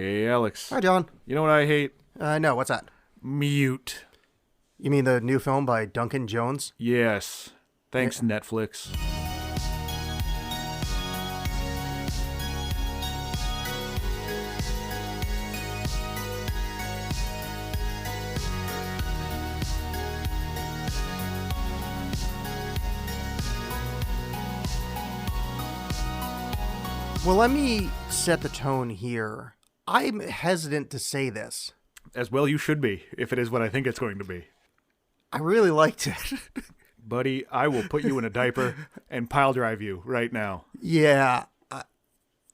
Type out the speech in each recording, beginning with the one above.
Hey, Alex. Hi, John. You know what I hate? No, what's that? Mute. You mean the new film by Duncan Jones? Yes. Thanks, Netflix. Well, let me set the tone here. I'm hesitant to say this. As well you should be, if it is what I think it's going to be. I really liked it. Buddy, I will put you in a diaper and pile drive you right now. Yeah.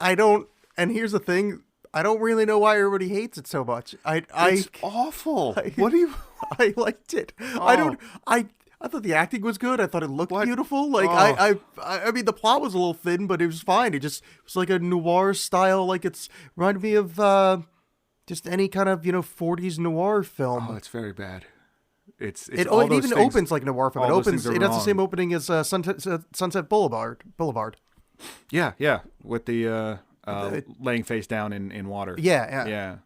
I don't... And here's the thing. I don't really know why everybody hates it so much. It's awful. What do you... I liked it. Oh. I thought the acting was good. I thought it looked beautiful. Like Oh. I mean, the plot was a little thin, but it was fine. It was like a noir style. Like it's reminded me of just any kind of 40s noir film. Oh, it's very bad. It's It all even those things- opens like a noir film. all It those opens. things are It has the wrong. same opening as Sunset Boulevard. Yeah. With the laying face down in water. Yeah. Yeah.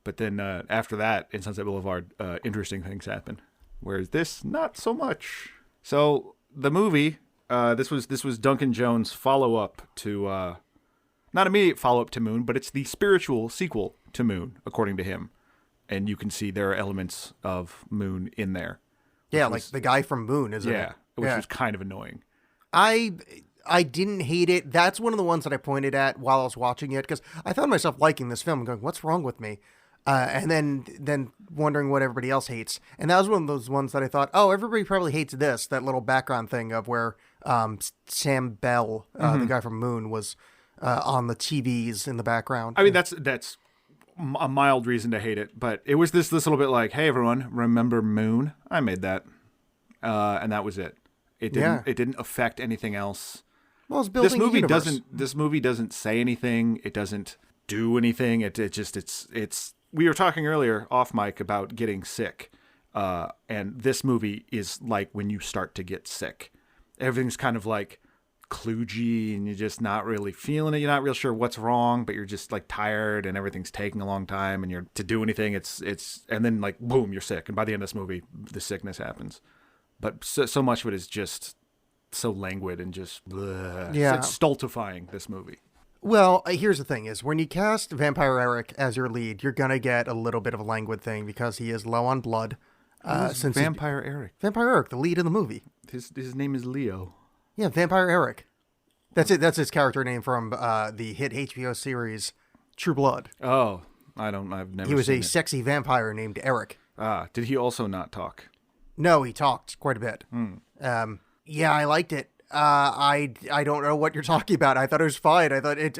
But then after that, in Sunset Boulevard, interesting things happen. Whereas this, not so much. So the movie, this was Duncan Jones' follow-up to, not immediate follow-up to Moon, but it's the spiritual sequel to Moon, according to him. And you can see there are elements of Moon in there. Yeah, like the guy from Moon, isn't it? Yeah, which was kind of annoying. I didn't hate it. That's one of the ones that I pointed at while I was watching it because I found myself liking this film and going, "What's wrong with me?" And then wondering what everybody else hates. And that was one of those ones that I thought, oh, everybody probably hates this. That little background thing of where Sam Bell, the guy from Moon, was on the TVs in the background. I mean, that's a mild reason to hate it, but it was this little bit like, hey, everyone, remember Moon? I made that. And that was it. It didn't affect anything else. Well, it's building a universe. This movie doesn't say anything. It doesn't do anything. It's we were talking earlier off mic about getting sick. And this movie is like when you start to get sick. Everything's kind of like kludgy and you're just not really feeling it. You're not real sure what's wrong, but you're just like tired and everything's taking a long time and you're to do anything. It's and then like boom, you're sick. And by the end of this movie, the sickness happens. But so much of it is just so languid and just bleh. Yeah. It's stultifying, this movie. Well, here's the thing is when you cast Vampire Eric as your lead, you're going to get a little bit of a languid thing because he is low on blood. Since Vampire Eric. Vampire Eric, the lead in the movie. His name is Leo. Yeah, Vampire Eric. That's it. That's his character name from the hit HBO series True Blood. Oh, I've never He was seen a sexy vampire named Eric. Did he also not talk? No, he talked quite a bit. Yeah, I liked it. I don't know what you're talking about. I thought it was fine. I thought it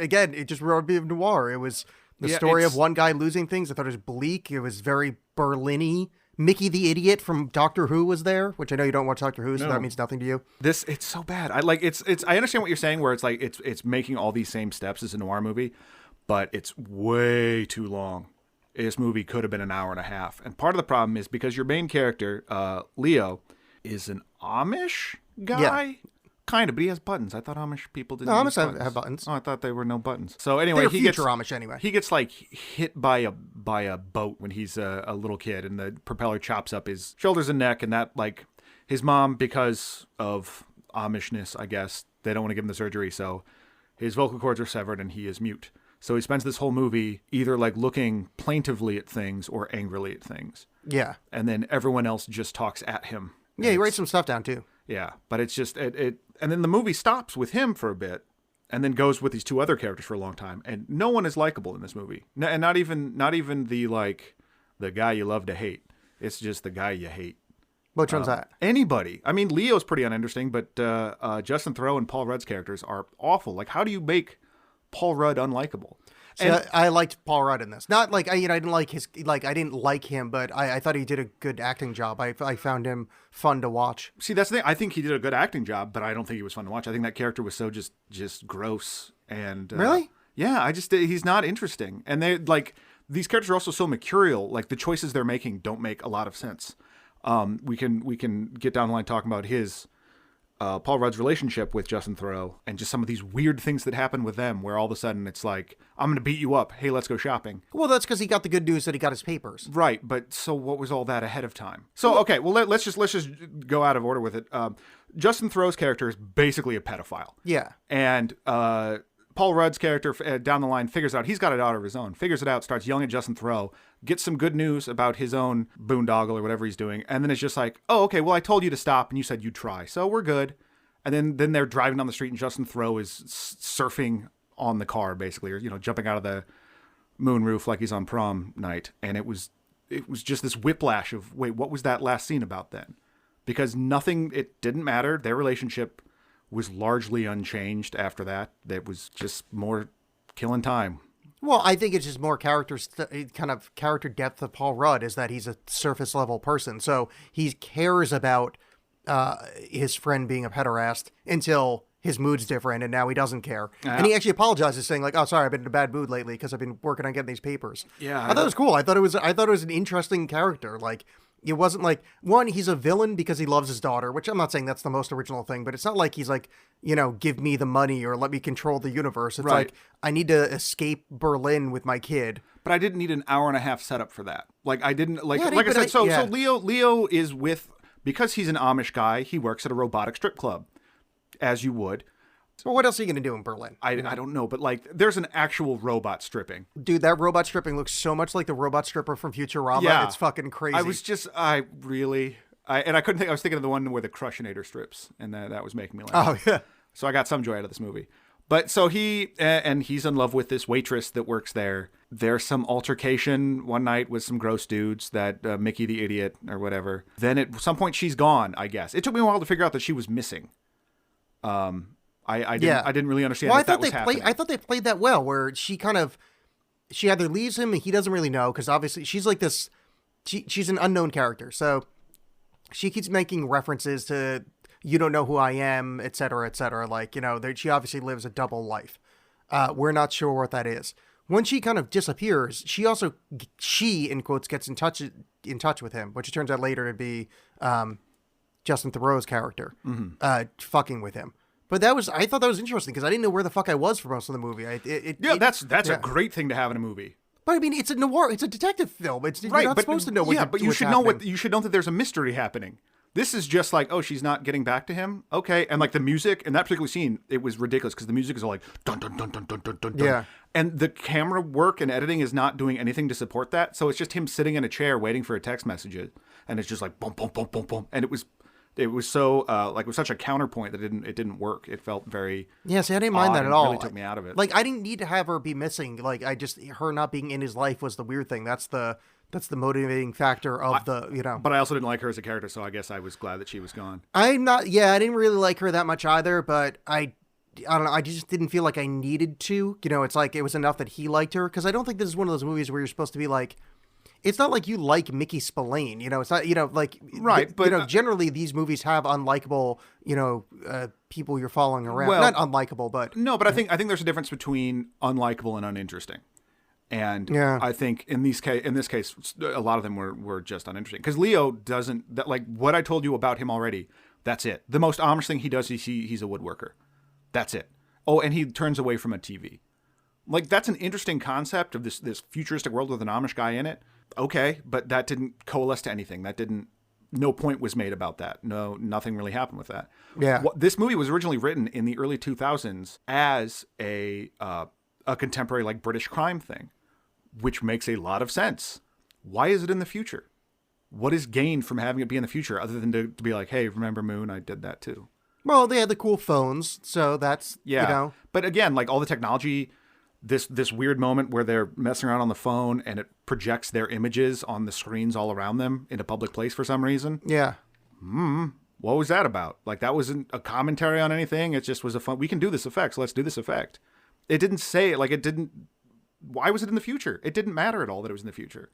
just reminded me of noir. It was the story of one guy losing things. I thought it was bleak. It was very Berlin-y. Mickey the Idiot from Doctor Who was there, which I know you don't watch Doctor Who, so that means nothing to you. It's so bad. I understand what you're saying, where it's like it's making all these same steps as a noir movie, but it's way too long. This movie could have been an hour and a half. And part of the problem is because your main character, Leo, is an Amish guy. Yeah. Kind of, but he has buttons. I thought Amish people didn't. No, Amish have buttons. Oh, I thought there were no buttons. So anyway, they're future Amish anyway. He gets like hit by a boat when he's a little kid, and the propeller chops up his shoulders and neck, and that like his mom, because of Amishness, I guess they don't want to give him the surgery, so his vocal cords are severed and he is mute. So he spends this whole movie either like looking plaintively at things or angrily at things. Yeah, and then everyone else just talks at him. Yeah, he writes some stuff down too. Yeah, but it's just it and then the movie stops with him for a bit and then goes with these two other characters for a long time, and no one is likable in this movie. And not even the like the guy you love to hate. It's just the guy you hate. Which one's that? Anybody. I mean, Leo's pretty uninteresting, but Justin Theroux and Paul Rudd's characters are awful. Like, how do you make Paul Rudd unlikable? So I liked Paul Rudd in this. Not like I didn't like him, but I thought he did a good acting job. I found him fun to watch. See, that's the thing. I think he did a good acting job, but I don't think he was fun to watch. I think that character was so just gross and really. Yeah, he's not interesting. And they like these characters are also so mercurial. Like the choices they're making don't make a lot of sense. We can get down the line talking about his Paul Rudd's relationship with Justin Theroux and just some of these weird things that happen with them where all of a sudden it's like, I'm going to beat you up. Hey, let's go shopping. Well, that's because he got the good news that he got his papers. Right. But so what was all that ahead of time? So, okay, well, let's just go out of order with it. Justin Theroux's character is basically a pedophile. Yeah. And Paul Rudd's character down the line figures out he's got a daughter of his own, figures it out, starts yelling at Justin Theroux, gets some good news about his own boondoggle or whatever he's doing, and then it's just like, oh, okay, well, I told you to stop, and you said you'd try, so we're good. And then they're driving down the street, and Justin Theroux is surfing on the car, basically, or, jumping out of the moonroof like he's on prom night, and it was just this whiplash of, wait, what was that last scene about then? Because it didn't matter. Their relationship was largely unchanged after that. That was just more killing time. Well, I think it's just more kind of character depth of Paul Rudd is that he's a surface level person. So he cares about his friend being a pederast until his mood's different, and now he doesn't care. Yeah. And he actually apologizes, saying like, "Oh, sorry, I've been in a bad mood lately because I've been working on getting these papers." Yeah, I thought it was cool. I thought it was an interesting character. Like, it wasn't like, one, he's a villain because he loves his daughter, which I'm not saying that's the most original thing, but it's not like he's like, give me the money or let me control the universe. It's like, I need to escape Berlin with my kid. But I didn't need an hour and a half setup for that. Like, I didn't, like I said, so Leo is because he's an Amish guy, he works at a robotic strip club, as you would. So what else are you going to do in Berlin? I don't know, but like, there's an actual robot stripping. Dude, that robot stripping looks so much like the robot stripper from Futurama. Yeah. It's fucking crazy. I was thinking of the one where the Crushinator strips, and that was making me laugh. Oh, yeah. So I got some joy out of this movie. But so he's in love with this waitress that works there. There's some altercation one night with some gross dudes, that Mickey the idiot or whatever. Then at some point she's gone, I guess. It took me a while to figure out that she was missing. I didn't really understand that was happening. I thought they played that well, where she either leaves him and he doesn't really know, because obviously she's like this, she's an unknown character. So she keeps making references to, you don't know who I am, et cetera, et cetera. Like, she obviously lives a double life. We're not sure what that is. When she kind of disappears, she in quotes gets in touch with him, which it turns out later to be Justin Theroux's character, fucking with him. But I thought that was interesting because I didn't know where the fuck I was for most of the movie. That's a great thing to have in a movie. But I mean, it's a noir, it's a detective film. You're not supposed to know what. Yeah, but you should know you should know that there's a mystery happening. This is just like, oh, she's not getting back to him. Okay, and like the music in that particular scene, it was ridiculous because the music is all like dun dun dun dun dun dun dun. Yeah. And the camera work and editing is not doing anything to support that. So it's just him sitting in a chair waiting for a text message, and it's just like boom boom boom boom boom, and it was so it was such a counterpoint that it didn't work. It felt very I didn't mind that at all. It really took me out of it. Like, I didn't need to have her be missing. Like, her not being in his life was the weird thing. That's the motivating factor of But I also didn't like her as a character, so I guess I was glad that she was gone. I didn't really like her that much either, but I don't know. I just didn't feel like I needed to. It's like it was enough that he liked her, because I don't think this is one of those movies where you're supposed to be like, it's not like you like Mickey Spillane, it's not, like, right. But generally these movies have unlikable, people you're following around. Well, not unlikable, but no. But I think there's a difference between unlikable and uninteresting. And I think in this case, a lot of them were just uninteresting, because Leo doesn't, like what I told you about him already. That's it. The most Amish thing he does is he's a woodworker. That's it. Oh, and he turns away from a TV. Like, that's an interesting concept of this futuristic world with an Amish guy in it. Okay, but that didn't coalesce to anything. No point was made about that. No, nothing really happened with that. Yeah. This movie was originally written in the early 2000s as a contemporary, like, British crime thing, which makes a lot of sense. Why is it in the future? What is gained from having it be in the future other than to be like, hey, remember Moon? I did that too. Well, they had the cool phones, so that's, But again, like, all the technology, this weird moment where they're messing around on the phone and it projects their images on the screens all around them in a public place for some reason. Yeah. What was that about? Like, that wasn't a commentary on anything. It just was we can do this effect, so let's do this effect. It didn't say, like, why was it in the future? It didn't matter at all that it was in the future.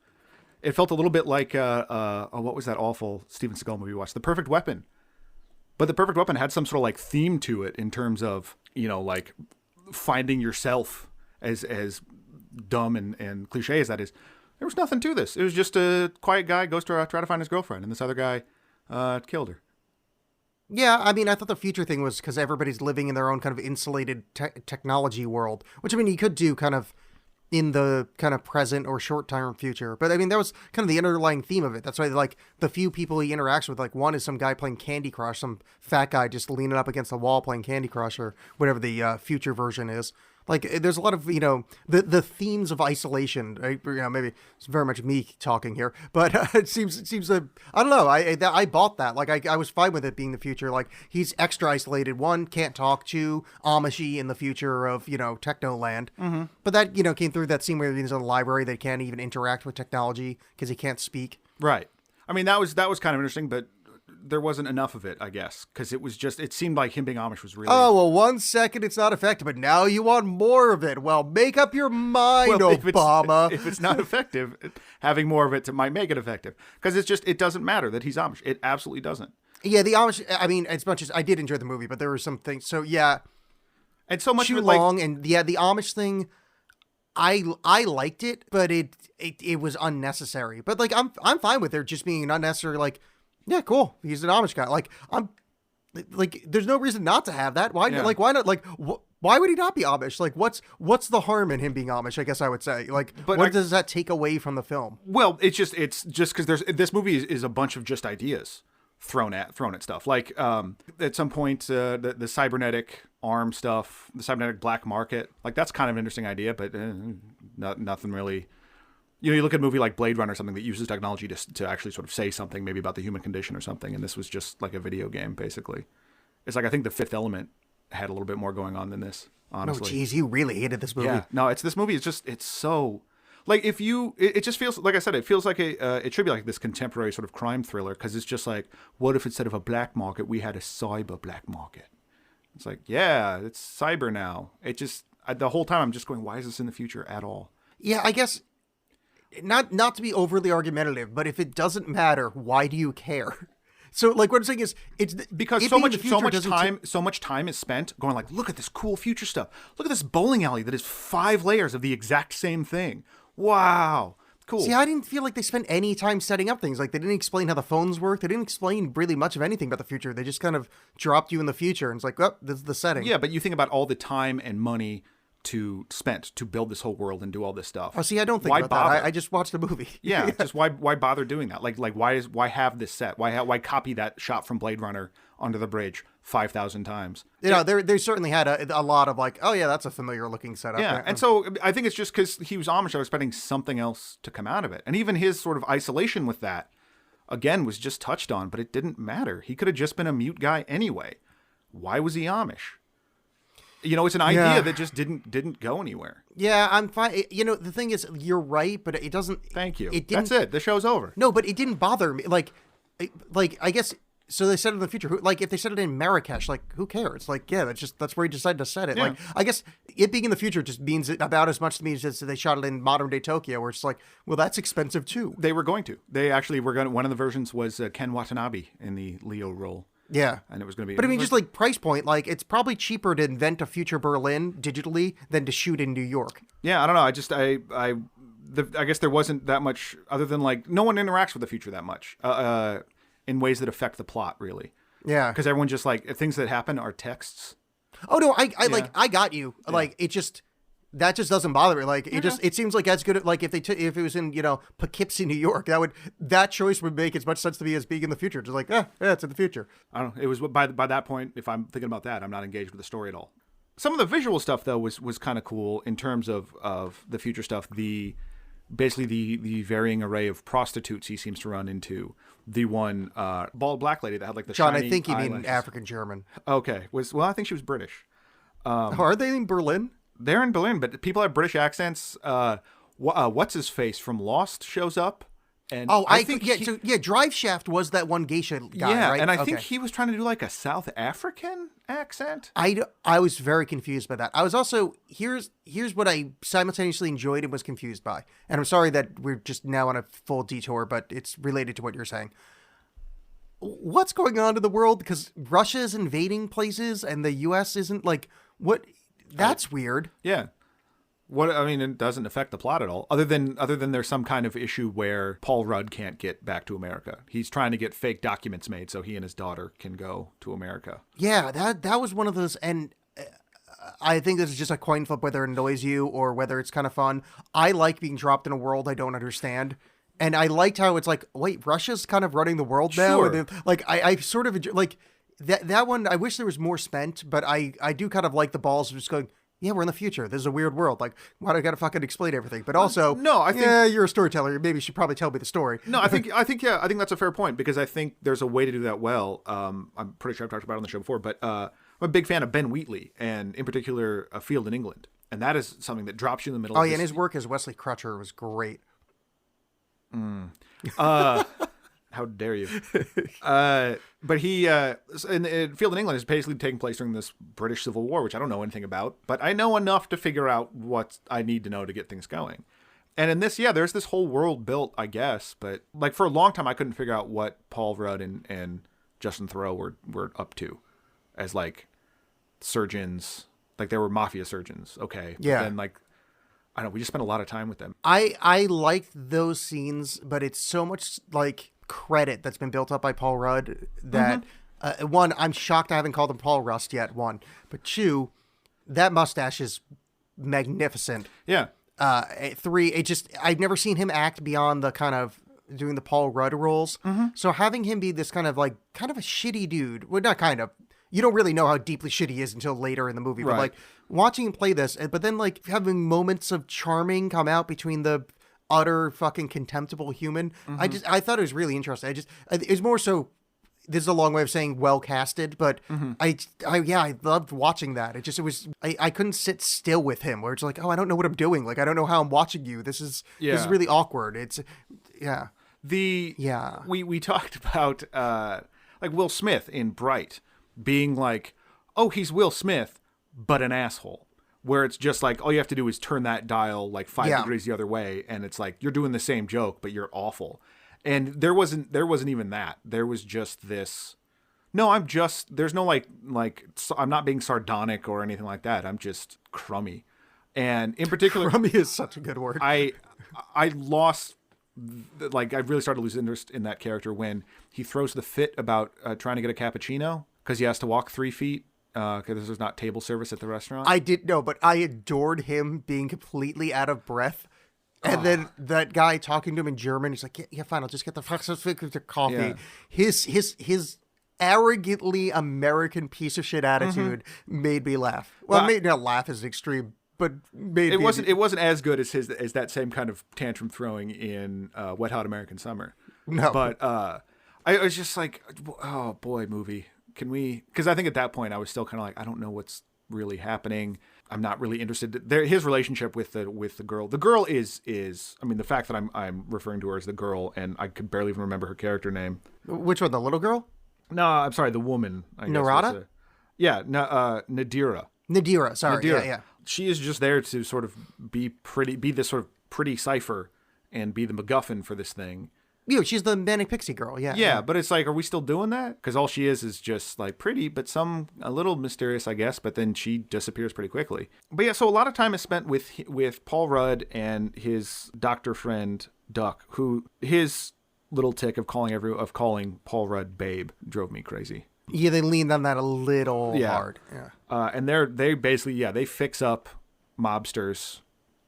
It felt a little bit like, what was that awful Steven Seagal movie we watched? The Perfect Weapon. But The Perfect Weapon had some sort of, like, theme to it in terms of, like, finding yourself, as dumb and cliche as that is. There was nothing to this. It was just a quiet guy goes to try to find his girlfriend, and this other guy killed her. Yeah, I mean, I thought the future thing was because everybody's living in their own kind of insulated technology world, which I mean, you could do kind of in the kind of present or short-term future. But I mean, that was kind of the underlying theme of it. That's why, like, the few people he interacts with, like, one is some guy playing Candy Crush, some fat guy just leaning up against the wall playing Candy Crush or whatever the future version is. Like, there's a lot of, the themes of isolation. Right? Maybe it's very much me talking here, but it seems that, I don't know. I bought that. Like, I was fine with it being the future. Like, he's extra isolated. One, can't talk to Amishy in the future of, Technoland. Mm-hmm. But that, came through that scene where he's in the library. They can't even interact with technology because he can't speak. Right. I mean, that was kind of interesting, but there wasn't enough of it, I guess, because it seemed like him being Amish was really... Oh, well, 1 second it's not effective, but now you want more of it. Well, make up your mind, Obama. If it's not effective, having more of it might make it effective. Because it doesn't matter that he's Amish. It absolutely doesn't. Yeah, the Amish, I mean, as much as I did enjoy the movie, but there were some things, so yeah. And so much too of it, long, and yeah, the Amish thing, I liked it, but it was unnecessary. But like, I'm fine with there just being an unnecessary, like, yeah, cool. He's an Amish guy. Like, I'm like, there's no reason not to have that. Why? Yeah. Like, why not? Like, why would he not be Amish? Like, what's the harm in him being Amish? I guess I would say. Like, but what does that take away from the film? Well, it's just because this movie is a bunch of just ideas thrown at stuff. Like, at some point, the cybernetic arm stuff, the cybernetic black market, like that's kind of an interesting idea, but nothing really. You look at a movie like Blade Runner or something that uses technology to actually sort of say something maybe about the human condition or something, and this was just like a video game, basically. It's like, I think The Fifth Element had a little bit more going on than this, honestly. Oh, geez, you really hated this movie. Yeah, no, this movie is just, it's so... Like, it just feels, like I said, it feels like it should be like this contemporary sort of crime thriller, because it's just like, what if instead of a black market, we had a cyber black market? It's like, yeah, it's cyber now. It just, the whole time I'm just going, why is this in the future at all? Yeah, I guess... Not to be overly argumentative, but if it doesn't matter, why do you care? So, like, what I'm saying is, it's because so much time is spent going like, look at this cool future stuff. Look at this bowling alley that is 5 layers of the exact same thing. Wow, cool. See, I didn't feel like they spent any time setting up things. Like, they didn't explain how the phones work. They didn't explain really much of anything about the future. They just kind of dropped you in the future, and it's like, oh, this is the setting. Yeah, but you think about all the time and money spent to build this whole world and do all this stuff. Oh, see, I don't think about that. I just watched the movie. Yeah, just why bother doing that? Like why have this set? Why copy that shot from Blade Runner onto the bridge 5,000 times? They certainly had a lot of like, oh yeah, that's a familiar looking setup. Yeah, and so I think it's just because he was Amish, I was expecting something else to come out of it, and even his sort of isolation with that again was just touched on, but it didn't matter. He could have just been a mute guy anyway. Why was he Amish? It's an idea that just didn't go anywhere. Yeah, I'm fine. The thing is, you're right, but it doesn't... Thank you. That's it. The show's over. No, but it didn't bother me. Like, I guess... So they set it in the future. Like, if they set it in Marrakesh, like, who cares? Like, yeah, that's where he decided to set it. Yeah. Like, I guess it being in the future just means about as much to me as they shot it in modern day Tokyo, where it's like, well, that's expensive too. They were going to. They actually were going to... One of the versions was Ken Watanabe in the Leo role. Yeah. And it was going to be... But I mean, just like price point, like it's probably cheaper to invent a future Berlin digitally than to shoot in New York. Yeah, I don't know. I guess there wasn't that much other than like no one interacts with the future that much in ways that affect the plot, really. Yeah. Because everyone just like things that happen are texts. Oh, no, I got you. Yeah. Like it just... That just doesn't bother me. Like it seems like as good. Like if it was in Poughkeepsie, New York, that choice would make as much sense to me as being in the future. Just like yeah, it's in the future. I don't know. It was by that point. If I'm thinking about that, I'm not engaged with the story at all. Some of the visual stuff though was kind of cool in terms of the future stuff. Basically the varying array of prostitutes he seems to run into. The one bald black lady that had like the John. shiny I think you eyelashes. mean African German. Okay. I think she was British. Are they in Berlin? They're in Berlin, but people have British accents. What's his face from Lost shows up, and I think Drive Shaft was that one geisha guy, yeah, right? And I think he was trying to do like a South African accent. I was very confused by that. I was also here's what I simultaneously enjoyed and was confused by, and I'm sorry that we're just now on a full detour, but it's related to what you're saying. What's going on in the world? Because Russia is invading places, and the U.S. isn't. Like what? That's weird. Yeah. What I mean, it doesn't affect the plot at all. Other than there's some kind of issue where Paul Rudd can't get back to America. He's trying to get fake documents made so he and his daughter can go to America. Yeah, that was one of those, and I think this is just a coin flip whether it annoys you or whether it's kind of fun. I like being dropped in a world I don't understand. And I liked how it's like, wait, Russia's kind of running the world now? Sure. And like, I sort of enjoy, like, that one, I wish there was more spent, but I do kind of like the balls of just going, yeah, we're in the future. This is a weird world. Like, why do I got to fucking explain everything? But also, no, I think you're a storyteller. Maybe you should probably tell me the story. No, I think that's a fair point because I think there's a way to do that well. I'm pretty sure I've talked about it on the show before, but I'm a big fan of Ben Wheatley and in particular A Field in England, and that is something that drops you in the middle. Oh of yeah, this. and his work as Wesley Crusher was great. How dare you? But he, in Field in England is basically taking place during this British Civil War, which I don't know anything about, but I know enough to figure out what I need to know to get things going. And in this, yeah, there's this whole world built, I guess, but like for a long time, I couldn't figure out what Paul Rudd and Justin Theroux were up to as like surgeons, like they were mafia surgeons. Okay. Yeah. But then like, I don't know, we just spent a lot of time with them. I liked those scenes, but it's so much like credit that's been built up by Paul Rudd that one, I'm shocked I haven't called him Paul Rust yet. One, but two, that mustache is magnificent. Yeah. Three, I've never seen him act beyond the kind of doing the Paul Rudd roles. So having him be this kind of a shitty dude, well, not kind of. You don't really know how deeply shit he is until later in the movie. But Right. like watching him play this, but then like having moments of charming come out between the utter fucking contemptible human. I thought it was really interesting. It was more so. This is a long way of saying well casted, but I loved watching that. I couldn't sit still with him where it's like, oh, I don't know what I'm doing. Like, I don't know how I'm watching you. This is really awkward. We talked about like Will Smith in Bright being like, oh, he's Will Smith, but an asshole. Where it's just like, all you have to do is turn that dial like 5 degrees the other way. And it's like, you're doing the same joke, but you're awful. And there wasn't even that. There was just this, no, there's no like, I'm not being sardonic or anything like that. I'm just crummy. And in particular, crummy is such a good word. I lost, like, I really started to lose interest in that character when he throws the fit about trying to get a cappuccino because he has to walk 3 feet. Because there's not table service at the restaurant. I didn't know, but I adored him being completely out of breath. And then that guy talking to him in German, he's like, yeah, fine, I'll just get the coffee. Yeah. His arrogantly American piece of shit attitude made me laugh. Well, it made me not laugh as an extreme, but made it wasn't as good as that same kind of tantrum throwing in Wet Hot American Summer. No. But I was just like, oh boy, movie. Can we? Because I think at that point I was still kind of like, I don't know what's really happening. I'm not really interested. His relationship with the girl. The girl is. I mean, the fact that I'm referring to her as the girl, and I could barely even remember her character name. Which one? The little girl? No, I'm sorry. The woman. Narada? Yeah. Nadira. Nadira. Sorry. Nadira. Yeah. She is just there to sort of be this sort of pretty cipher and be the MacGuffin for this thing. Yeah, she's the Manic Pixie girl, yeah. Yeah, but it's like, are we still doing that? Because all she is just like pretty, but a little mysterious, I guess. But then she disappears pretty quickly. But yeah, so a lot of time is spent with Paul Rudd and his doctor friend Duck, who his little tick of calling Paul Rudd babe drove me crazy. Yeah, they leaned on that a little hard. Yeah, and they basically they fix up mobsters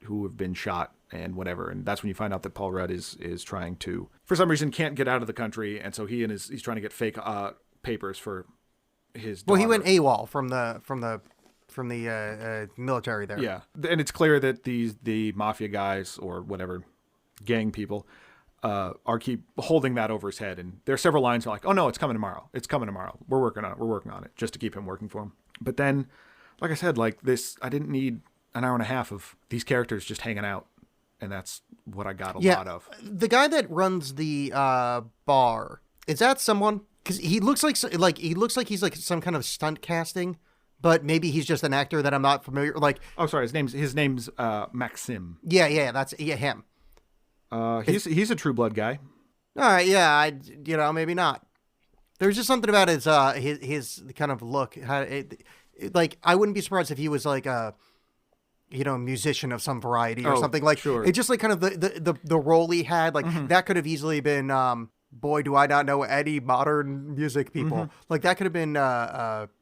who have been shot and whatever, and that's when you find out that Paul Rudd is trying to, for some reason, can't get out of the country, and so he's trying to get fake papers for his daughter. Well, he went AWOL from the military there. Yeah, and it's clear that the mafia guys or whatever gang people are keep holding that over his head, and there are several lines like, oh no, it's coming tomorrow, we're working on it just to keep him working for him. But then, like I said, like this, I didn't need an hour and a half of these characters just hanging out. And that's what I got a lot of. The guy that runs the bar, is that someone? Because he looks like he's like some kind of stunt casting, but maybe he's just an actor that I'm not familiar. Like, oh, sorry, his name's Maxim. Yeah, that's him. He's a True Blood guy. All right, yeah, maybe not. There's just something about his kind of look. Like, I wouldn't be surprised if he was like musician of some variety or Oh, something. Like, sure. it's just like kind of the role he had. Like, that could have easily been, boy, do I not know any modern music people. Like, that could have been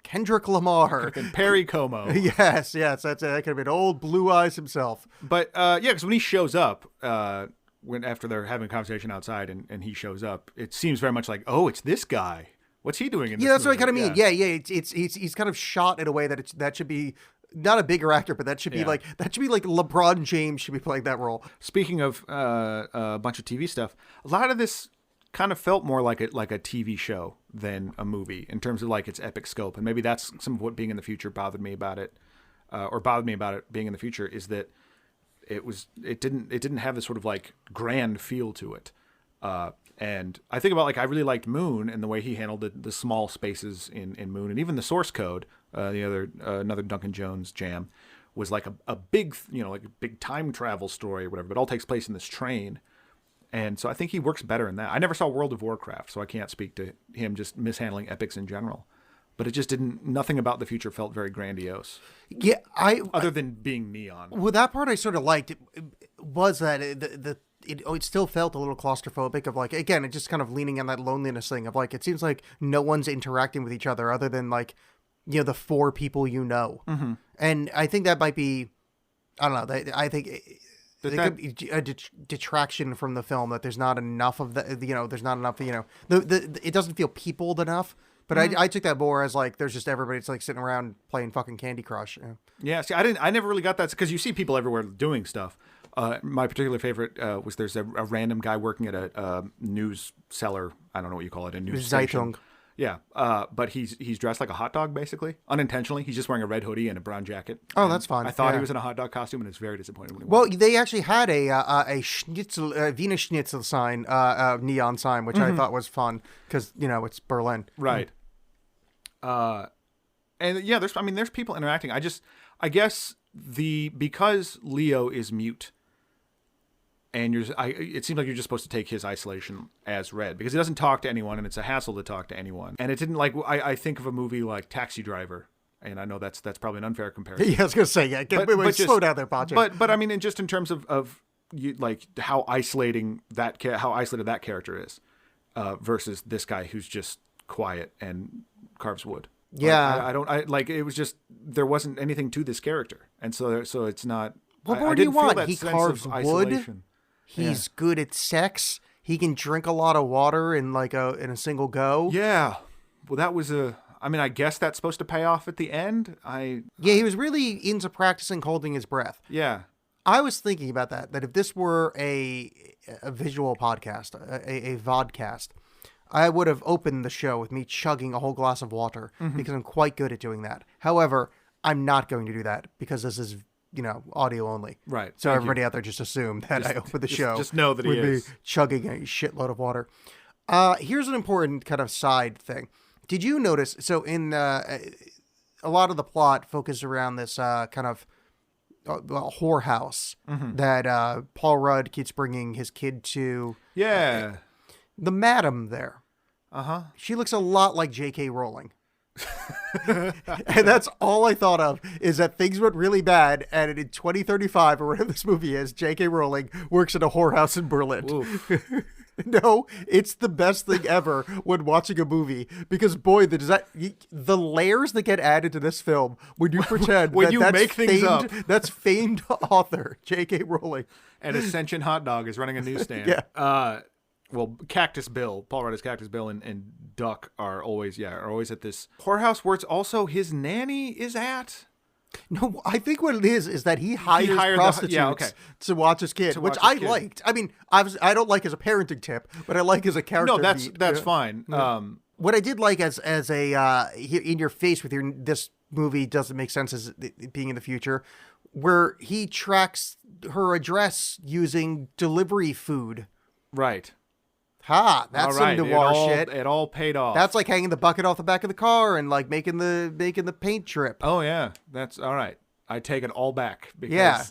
Kendrick Lamar. And Perry Como. Yes, that could have been old Blue Eyes himself. But because when he shows up, after they're having a conversation outside and he shows up, it seems very much like, oh, it's this guy. What's he doing in this Yeah, that's movie? what I kind of mean. Yeah. He's kind of shot in a way that should be not a bigger actor, but that should be like LeBron James should be playing that role. Speaking of a bunch of TV stuff, a lot of this kind of felt more like a TV show than a movie in terms of like its epic scope, and maybe that's some of what being in the future bothered me about it being in the future, is that it didn't have this sort of like grand feel to it. And I think about, like, I really liked Moon and the way he handled the small spaces in Moon, and even the source code, another Duncan Jones jam, was like a big, like a big time travel story or whatever, but all takes place in this train. And so I think he works better in that. I never saw World of Warcraft, so I can't speak to him just mishandling epics in general. But it just nothing about the future felt very grandiose. Yeah, other than being neon. Well, that part I sort of liked. It was that it still felt a little claustrophobic of, like, again, it just kind of leaning on that loneliness thing of, like, it seems like no one's interacting with each other other than, like, the four people Mm-hmm. And I think that might be, I don't know, I think it could be a detraction from the film, that there's not enough of there's not enough, it doesn't feel peopled enough. But I took that more as, like, there's just everybody's, like, sitting around playing fucking Candy Crush. Yeah, see, I never really got that, because you see people everywhere doing stuff. My particular favorite was there's a random guy working at a news seller. I don't know what you call it, a news station. Zeitung. Yeah, but he's dressed like a hot dog, basically, unintentionally. He's just wearing a red hoodie and a brown jacket. Oh, that's fun. I thought he Yeah. was in a hot dog costume, and it's very disappointing when he Well, they actually had a schnitzel, Wiener Schnitzel sign, neon sign, which I thought was fun because it's Berlin. Right. And yeah, there's people interacting. I guess because Leo is mute, and it seems like you're just supposed to take his isolation as read, because he doesn't talk to anyone, and it's a hassle to talk to anyone. And it didn't, like, I think of a movie like Taxi Driver, and I know that's probably an unfair comparison. Yeah, I was gonna say, yeah, but slow down there, Pacho. But I mean, just in terms of you, like, how isolated that character is, versus this guy who's just quiet and carves wood. Yeah, it was just, there wasn't anything to this character, and so it's not. What I more do you didn't feel want? that He sense carves of wood. isolation. He's good at sex. He can drink a lot of water in a single go. Yeah, well, that was I guess that's supposed to pay off at the end. Yeah, he was really into practicing holding his breath. Yeah. I was thinking about that if this were a visual podcast, a vodcast, I would have opened the show with me chugging a whole glass of water, because I'm quite good at doing that. However, I'm not going to do that because this is, audio only. Right. So everybody out there just assume that I opened the show. Just know that he with is me chugging a shitload of water. Here's an important kind of side thing. Did you notice? So in a lot of the plot focused around this kind of whorehouse that Paul Rudd keeps bringing his kid to. Yeah. The madam there. She looks a lot like J.K. Rowling. And that's all I thought of, is that things went really bad, and in 2035 or whatever this movie is, J.K. Rowling works in a whorehouse in Berlin. No, it's the best thing ever when watching a movie, because boy, the layers that get added to this film when you pretend that's make things up. That's famed author J.K. Rowling. And Ascension Hot Dog is running a newsstand. Yeah. Well, Cactus Bill, Paul Rudd's Cactus Bill, and Duck are always at this whorehouse where it's also his nanny is at. No, I think what it is that he hired prostitutes to watch his kid, which I liked. I mean, I don't like as a parenting tip, but I like as a character. No, that's fine. What I did like as a in your face with this movie doesn't make sense as it being in the future, where he tracks her address using delivery food. Right. That's some noir shit. It all paid off. That's like hanging the bucket off the back of the car and like making the paint trip. Oh yeah, that's all right. I take it all back because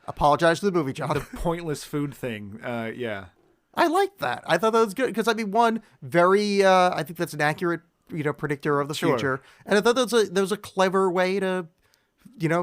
apologize to the movie, John. The pointless food thing. Yeah. I liked that. I thought that was good because I mean, one very I think that's an accurate predictor of the future, and I thought there was a clever way to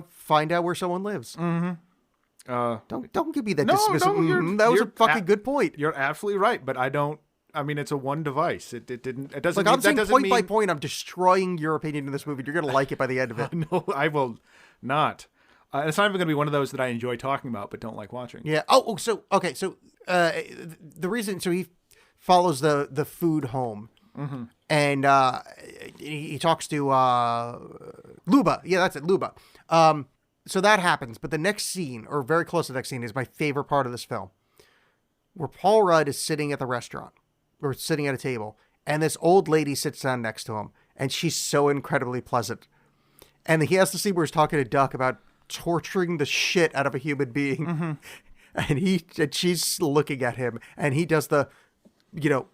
find out where someone lives. Don't give me that dismissive. That was a fucking good point. You're absolutely right, but I don't. I mean, it's a one device. It didn't. It doesn't. Like, I'm saying point by mean... point, I'm destroying your opinion in this movie. You're gonna like it by the end of it. No, I will not. It's not even gonna be one of those that I enjoy talking about but don't like watching. Yeah. So okay. So the reason, so he follows the food home, and he talks to Luba. Yeah, that's it, Luba. So that happens, but the next scene, or very close to the next scene, is my favorite part of this film, where Paul Rudd is sitting at the restaurant, or sitting at a table, and this old lady sits down next to him, and she's so incredibly pleasant. And he has to see where he's talking to Duck about torturing the shit out of a human being. And she's looking at him, and he does the,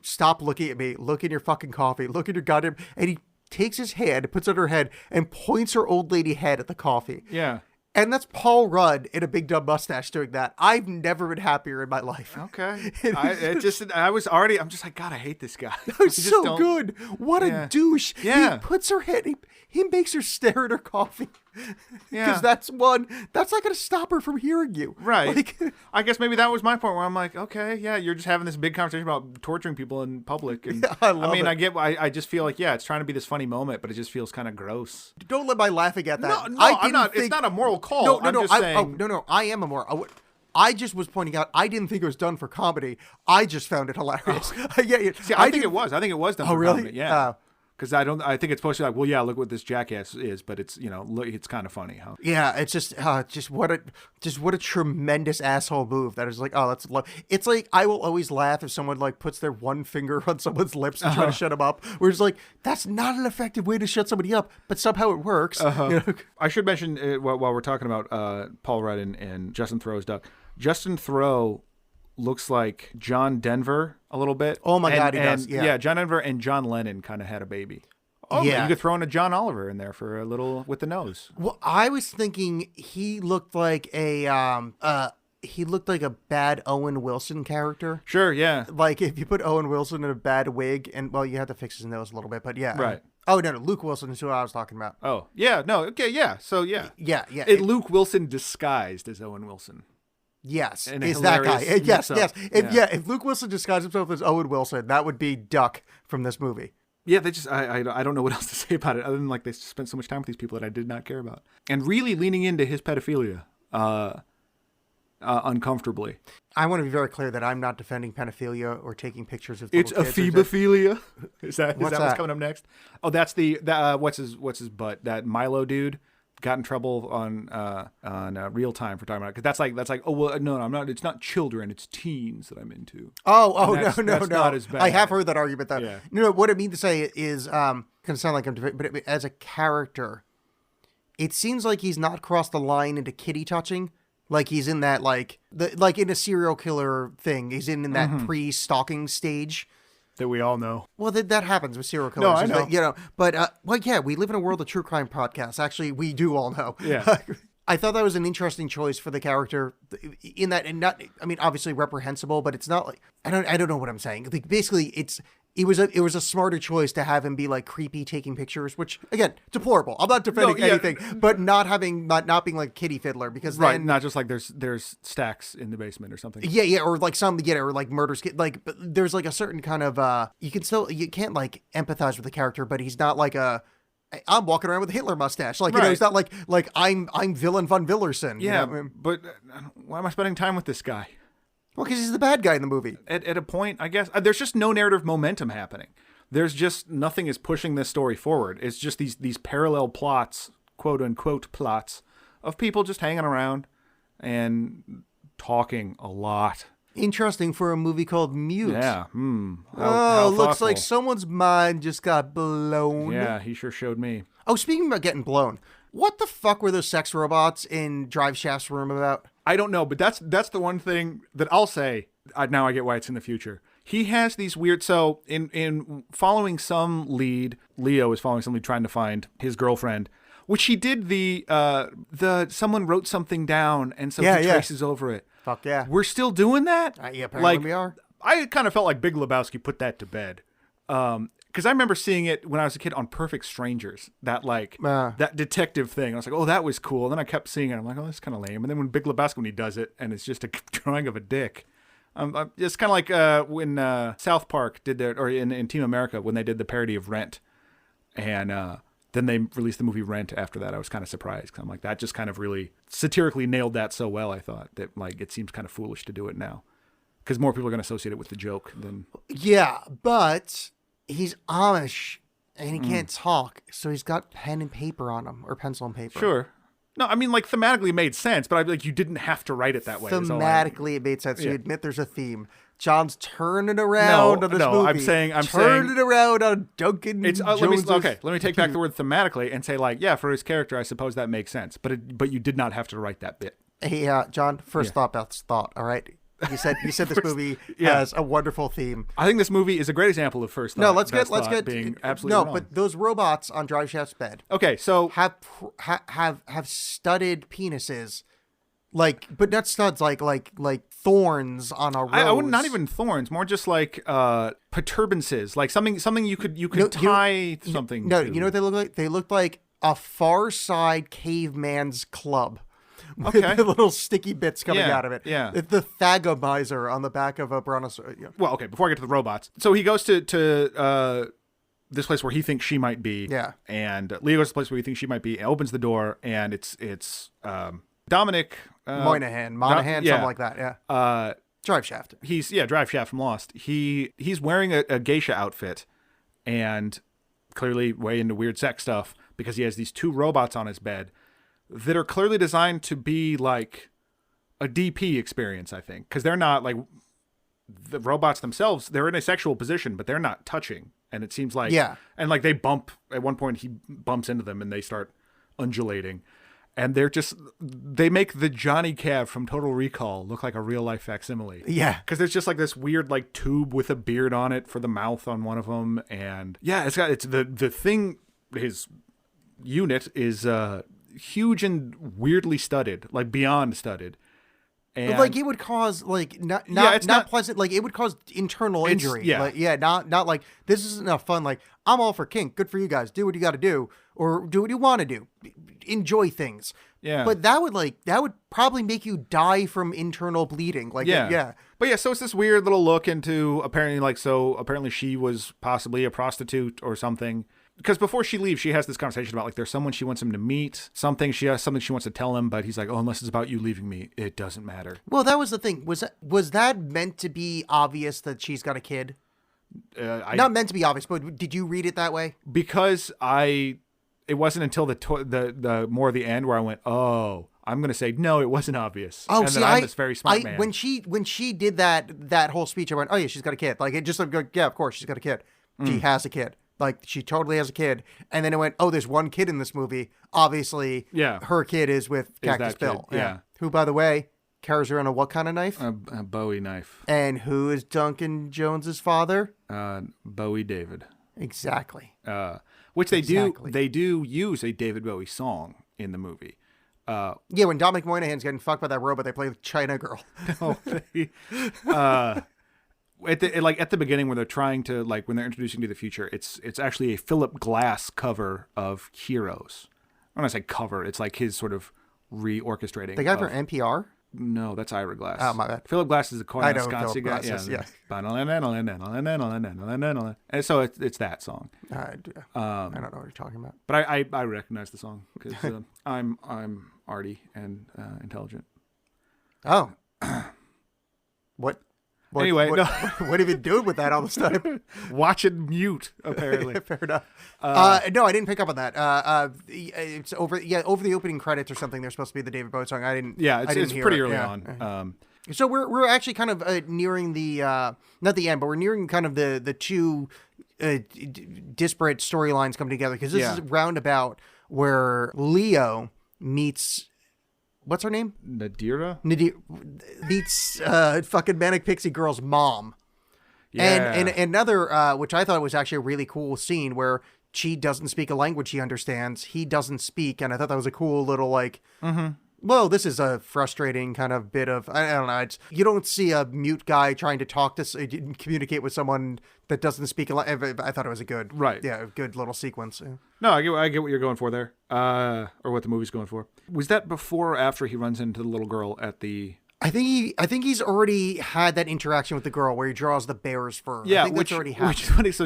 stop looking at me, look in your fucking coffee, look at your goddamn, and he takes his hand, puts it on her head, and points her old lady head at the coffee. Yeah. And that's Paul Rudd in a big dumb mustache doing that. I've never been happier in my life. Okay. I'm just like, God, I hate this guy. It's so good. What a douche. Yeah. He puts her head, he makes her stare at her coffee. Yeah. Because that's not going to stop her from hearing you. Right. Like, I guess maybe that was my point where I'm like, okay, yeah, you're just having this big conversation about torturing people in public. And I love it. I just feel like, it's trying to be this funny moment, but it just feels kind of gross. Don't let my laughing at that. No, I'm not. It's not a moral call. No, just saying. No, I am a moral. I just was pointing out, I didn't think it was done for comedy. I just found it hilarious. Yeah. See, I think it was done for really? comedy. Yeah. Because I think it's supposed to be like, well, yeah, look what this jackass is, but it's, look, it's kind of funny, huh? Yeah, it's just what a tremendous asshole move. That is like, oh, that's it's like, I will always laugh if someone like puts their one finger on someone's lips and try to shut them up. Where it's like, that's not an effective way to shut somebody up, but somehow it works. I should mention while we're talking about Paul Rudd and Justin Theroux's Duck, Justin Theroux looks like John Denver a little bit. Oh my God, he does. Yeah, John Denver and John Lennon kind of had a baby. Oh, yeah. You could throw in a John Oliver in there for a little with the nose. Well, I was thinking he looked like a bad Owen Wilson character. Sure, yeah. Like if you put Owen Wilson in a bad wig, and well, you have to fix his nose a little bit, but yeah. Right. Oh no, Luke Wilson is who I was talking about. Oh yeah, no, okay, yeah. So yeah. Yeah. Luke Wilson disguised as Owen Wilson. Yes, is that guy. Yes. If Luke Wilson disguised himself as Owen Wilson, that would be Duck from this movie. Yeah, they just, I don't know what else to say about it other than like they spent so much time with these people that I did not care about. And really leaning into his pedophilia uncomfortably. I want to be very clear that I'm not defending pedophilia or taking pictures of It's ephebophilia. Is that what's what's coming up next? Oh, that's what's his butt? That Milo dude got in trouble on Real Time for talking about it, because that's like, oh well, no, I'm not. It's not children, it's teens that I'm into. No. Not as bad. I have heard that argument though. Yeah. No, what I mean to say is, gonna sound like I'm, but as a character, it seems like he's not crossed the line into kitty touching. Like he's in that like in a serial killer thing. He's in that pre-stalking stage. That we all know. Well, that happens with serial killers. No, I know. But we live in a world of true crime podcasts. Actually, we do all know. Yeah. I thought that was an interesting choice for the character in that, and not, I mean, obviously reprehensible, but it's not like, I don't know what I'm saying. Like, basically, it was a smarter choice to have him be like creepy taking pictures, which again, deplorable. I'm not defending anything, but not being like a kitty fiddler, because then, not just like there's stacks in the basement or something. Yeah, or like or like murders, like there's like a certain kind of you can't like empathize with the character, but he's not like I'm walking around with a Hitler mustache, like he's not like I'm villain von Villerson. Yeah, you know? But why am I spending time with this guy? Well, because he's the bad guy in the movie. At a point, I guess, there's just no narrative momentum happening. There's just nothing is pushing this story forward. It's just these parallel plots, quote unquote plots, of people just hanging around and talking a lot. Interesting for a movie called Mute. Yeah. How looks like someone's mind just got blown. Yeah, he sure showed me. Oh, speaking about getting blown, what the fuck were those sex robots in Drive Shaft's room about? I don't know, but that's the one thing that I'll say. Now I get why it's in the future. He has these weird. So in following some lead, Leo is following some lead trying to find his girlfriend, which he did the someone wrote something down and so he traces over it. Fuck yeah. We're still doing that? Yeah, apparently we are. I kind of felt like Big Lebowski put that to bed. Because because I remember seeing it when I was a kid on Perfect Strangers, that detective thing. I was like, oh, that was cool. And then I kept seeing it. I'm like, oh, that's kind of lame. And then when Big Lebowski, when he does it, and it's just a drawing of a dick. It's kind of like when South Park did their, or in Team America, when they did the parody of Rent. And then they released the movie Rent after that. I was kind of surprised, because I'm like, that just kind of really satirically nailed that so well, I thought, that like it seems kind of foolish to do it now. Because more people are going to associate it with the joke than... Yeah, but he's Amish, and he can't talk, so he's got pen and paper on him, or pencil and paper. Sure. No, I mean, like, thematically it made sense, but you didn't have to write it that way. Thematically it made sense. So you admit there's a theme. John's turning around on this movie. I'm saying turning around on Duncan Jones. Let me take back the word thematically and say, like, yeah, for his character, I suppose that makes sense. But you did not have to write that bit. Hey, John, first thought about this thought, all right? You said this movie has a wonderful theme. I think this movie is a great example of first thought. No, let's get being absolutely wrong. But those robots on Drive Shaft's bed. Okay, so have studded penises, but not studs, like thorns on a rose. I wouldn't, not even thorns, more just like protuberances, like something you could tie something. No, to. You know what they look like? They look like a Far Side caveman's club. Okay. With the little sticky bits coming out of it. Yeah. The Thagomizer on the back of a brontosaurus. Yeah. Well, okay, before I get to the robots. So he goes to this place where he thinks she might be. Yeah. And Leo goes to the place where he thinks she might be, and opens the door, and it's Dominic. Moynihan, something like that, yeah. Drive Shaft. Drive Shaft from Lost. He's wearing a geisha outfit, and clearly way into weird sex stuff, because he has these two robots on his bed that are clearly designed to be like a DP experience, I think. Because they're not like the robots themselves, they're in a sexual position, but they're not touching. And it seems like, and like they bump, at one point he bumps into them and they start undulating. And they make the Johnny Cab from Total Recall look like a real life facsimile. Yeah. Because there's just like this weird like tube with a beard on it for the mouth on one of them. And yeah, it's the thing, his unit is, huge and weirdly studded, like beyond studded, and like it would cause like not pleasant, like it would cause internal injury. Not like this isn't a fun, like I'm all for kink, good for you guys, do what you got to do, or do what you want to do, enjoy things. But that would probably make you die from internal bleeding. But so it's this weird little look into apparently she was possibly a prostitute or something. Because before she leaves, she has this conversation about, like, there's someone she wants him to meet, something she wants to tell him, but he's like, oh, unless it's about you leaving me, it doesn't matter. Well, that was the thing. Was that meant to be obvious that she's got a kid? Not meant to be obvious, but did you read it that way? Because it wasn't until the more of the end where I went, oh, I'm going to say, no, it wasn't obvious. Oh, and I'm this very smart man. When she did that whole speech, I went, oh, yeah, she's got a kid. Like, it just like, yeah, of course, she's got a kid. She has a kid. Like, she totally has a kid. And then it went, oh, there's one kid in this movie. Obviously, her kid is with Cactus Bill. Yeah. Who, by the way, carries around a what kind of knife? A Bowie knife. And who is Duncan Jones's father? Bowie David. Exactly. Which they do use a David Bowie song in the movie. When Dominic Moynihan's getting fucked by that robot, they play China Girl. At the beginning when they're trying to, like, when they're introducing to the future, it's actually a Philip Glass cover of Heroes. When I say cover, it's like his sort of reorchestrating. The guy from NPR? No, that's Ira Glass. Oh, my bad. Philip Glass is a Wisconsin guy. Yeah. And so it's that song. I don't know what you're talking about. But I recognize the song because I'm arty and intelligent. Oh. What? Anyway, what have you been doing with that all this time? Watch it mute, apparently. Fair enough. No, I didn't pick up on that. It's over the opening credits or something. There's supposed to be the David Bowie song. I didn't. Yeah, it's hear pretty it. early on. So we're actually kind of nearing the not the end, but we're nearing kind of the two disparate storylines coming together, because this is roundabout where Leo meets. What's her name? Nadira meets fucking Manic Pixie Girl's mom. Yeah. And another, which I thought was actually a really cool scene, where she doesn't speak a language he understands. He doesn't speak. And I thought that was a cool little, like, Well, this is a frustrating kind of bit of, I don't know. You don't see a mute guy trying to communicate with someone that doesn't speak a lot. I thought it was a good, Right. yeah, a good little sequence. Yeah. No, I get what you're going for there, or what the movie's going for. Was that before or after he runs into the little girl at the? I think he's already had that interaction with the girl where he draws the bear's fur. Yeah, I think that's already happened. Which is funny. So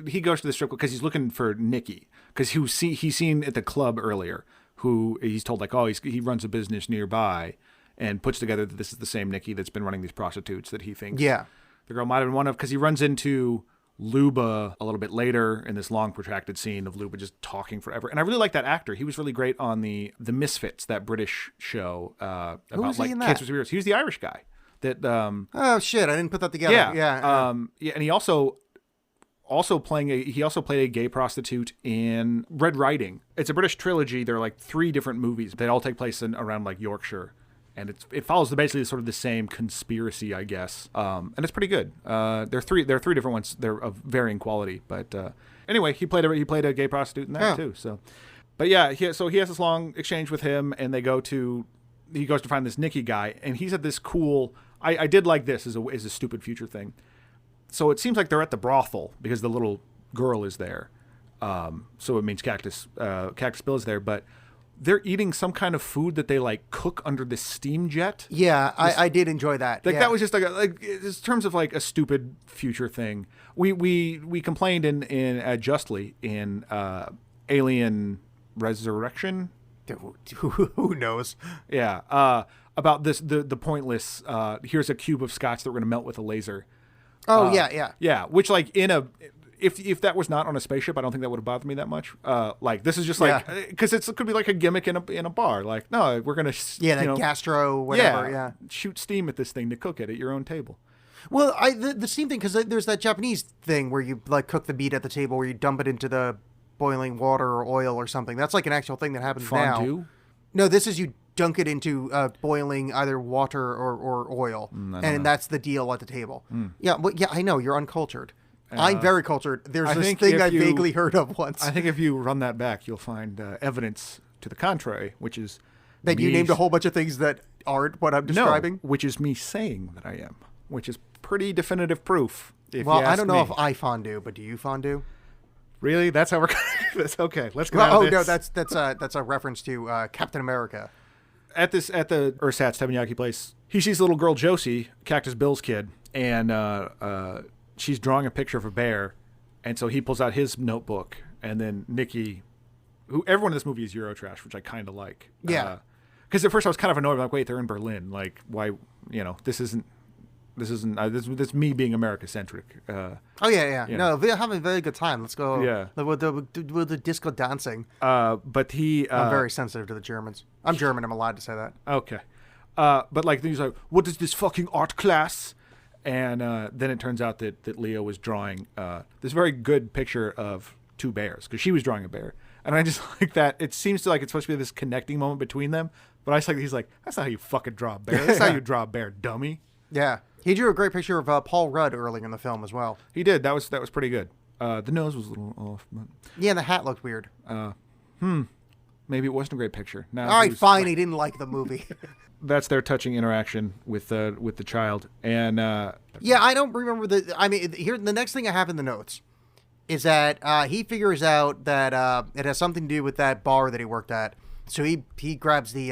he goes to the strip club because he's looking for Nikki, because he's seen at the club earlier, who he's told like, oh, he runs a business nearby, and puts together that this is the same Nikki that's been running these prostitutes that he thinks Yeah. the girl might have been one of, because he runs into Luba a little bit later in this long protracted scene of Luba just talking forever. And I really like that actor. He was really great on the Misfits, that British show about was he like in that? kids with superheroes. He was the Irish guy that Oh shit! I didn't put that together. yeah. Yeah. Yeah, and he also played a gay prostitute in Red Riding. It's a British trilogy. There are like 3 different movies. They all take place around like Yorkshire, and it follows basically sort of the same conspiracy, I guess. And it's pretty good. There are 3 different ones. They're of varying quality, but anyway, he played a gay prostitute in that too. So, but yeah, he has this long exchange with him, and he goes to find this Nicky guy, and he's at this cool. I did like this as a stupid future thing. So it seems like they're at the brothel because the little girl is there. So it means Cactus Bill is there, but they're eating some kind of food that they like cook under this steam jet. Yeah, I did enjoy that. Like yeah. that was just like in terms of like a stupid future thing. We complained in justly in Alien Resurrection. Who knows? Yeah, about the pointless. Here's a cube of scotch that we're gonna melt with a laser. Oh yeah. Yeah, which like if that was not on a spaceship, I don't think that would have bothered me that much. Like this is just like because it could be like a gimmick in a bar. Like no, we're gonna gastro whatever. Yeah. shoot steam at this thing to cook it at your own table. Well, the steam thing, because there's that Japanese thing where you like cook the meat at the table, where you dump it into the boiling water or oil or something. That's like an actual thing that happens Fondue? now. No, this is you dunk it into boiling either water or oil, and that's the deal at the table. Yeah, well, yeah, I know you're uncultured. I'm very cultured. There's this thing I vaguely heard of once. I think if you run that back, you'll find evidence to the contrary, which is that you named a whole bunch of things that aren't what I'm describing. No, which is me saying that I am, which is pretty definitive proof. Well, I don't know if I fondue, but do you fondue? Really? That's how we're. That's okay. Let's go. Well, no, that's a reference to Captain America. At the Ursat's teppanyaki place, he sees the little girl Josie, Cactus Bill's kid, and she's drawing a picture of a bear, and so he pulls out his notebook, and then Nikki, who everyone in this movie is Eurotrash, which I kind of like. Yeah. Because at first I was kind of annoyed, like, wait, they're in Berlin, like, why, this isn't this me being America centric. Oh yeah. No, we're having a very good time. Let's go. Yeah. We'll do disco dancing. But I'm very sensitive to the Germans. I'm German. I'm allowed to say that. Okay. But like he's like, what is this fucking art class? And then it turns out that Leo was drawing this very good picture of 2 bears, because she was drawing a bear, and I just like that. It seems to like it's supposed to be this connecting moment between them, but I just like he's like, that's not how you fucking draw a bear. That's how you draw a bear, dummy. Yeah. He drew a great picture of Paul Rudd earlier in the film as well. He did. That was pretty good. The nose was a little off, but yeah, the hat looked weird. maybe it wasn't a great picture. No, all right, fine. He didn't like the movie. That's their touching interaction with the child, and yeah, I don't remember here the next thing I have in the notes is that he figures out that it has something to do with that bar that he worked at. So he grabs the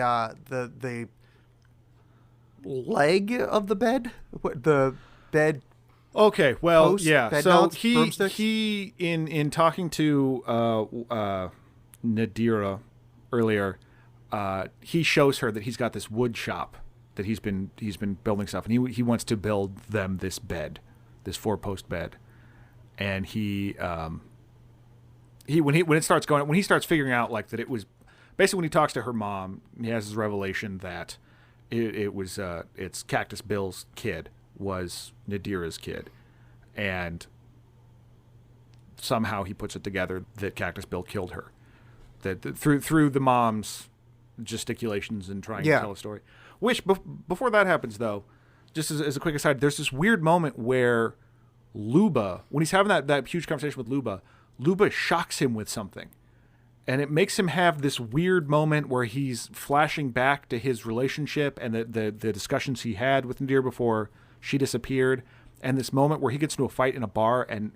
leg of the bed, the bed. Okay, well, post, yeah. bed So mounts, he broomsticks? in talking to Nadira earlier, he shows her that he's got this wood shop that he's been building stuff, and he wants to build them this bed, this 4-post bed, and when he starts figuring out like that it was basically when he talks to her mom, he has his revelation that it's Cactus Bill's kid was Nadira's kid, and somehow he puts it together that Cactus Bill killed her, that through the mom's gesticulations and trying to tell a story. Which before that happens, though, just as a quick aside, there's this weird moment where Luba, when he's having that huge conversation with Luba shocks him with something, And it makes him have this weird moment where he's flashing back to his relationship and the discussions he had with Nadira before she disappeared. And this moment where he gets into a fight in a bar and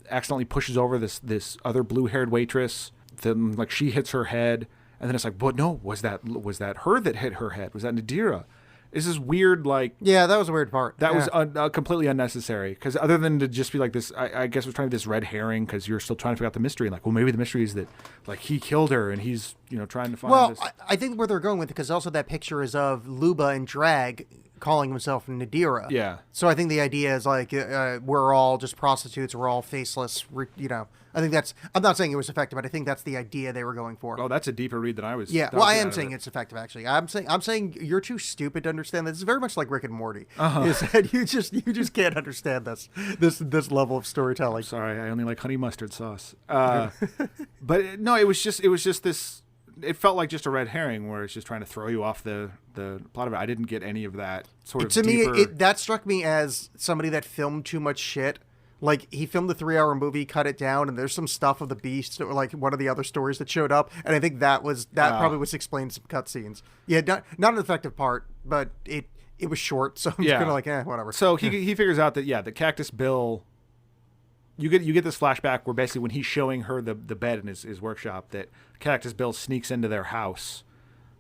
accidentally pushes over this other blue-haired waitress. Then like she hits her head. And then it's like, but no, was that her that hit her head? Was that Nadira? It's this weird, like... Yeah, that was a weird part. That was completely unnecessary. Because other than to just be like this, I guess it was trying to be this red herring because you're still trying to figure out the mystery. Like, well, maybe the mystery is that, like, he killed her and he's, trying to find this. Well, I think where they're going with it, because also that picture is of Luba in drag calling himself Nadira. Yeah. So I think the idea is, like, we're all just prostitutes, we're all faceless, I think that's... I'm not saying it was effective, but I think that's the idea they were going for. Oh, that's a deeper read than I was. Yeah, well, I am saying it's effective, actually. I'm saying you're too stupid to understand this. It's very much like Rick and Morty. Is that you just can't understand this level of storytelling. Sorry, I only like honey mustard sauce. But no, it was just this... It felt like just a red herring where it's just trying to throw you off the plot of it. I didn't get any of that sort of deeper... To me, that struck me as somebody that filmed too much shit. Like, he filmed a 3-hour movie, cut it down, and there's some stuff of the Beast, or like one of the other stories that showed up, and I think that probably was explaining some cutscenes. Yeah, not an effective part, but it was short, so I'm just kind of like, whatever. So he figures out that, the Cactus Bill... You get this flashback where basically when he's showing her the bed in his workshop, that Cactus Bill sneaks into their house,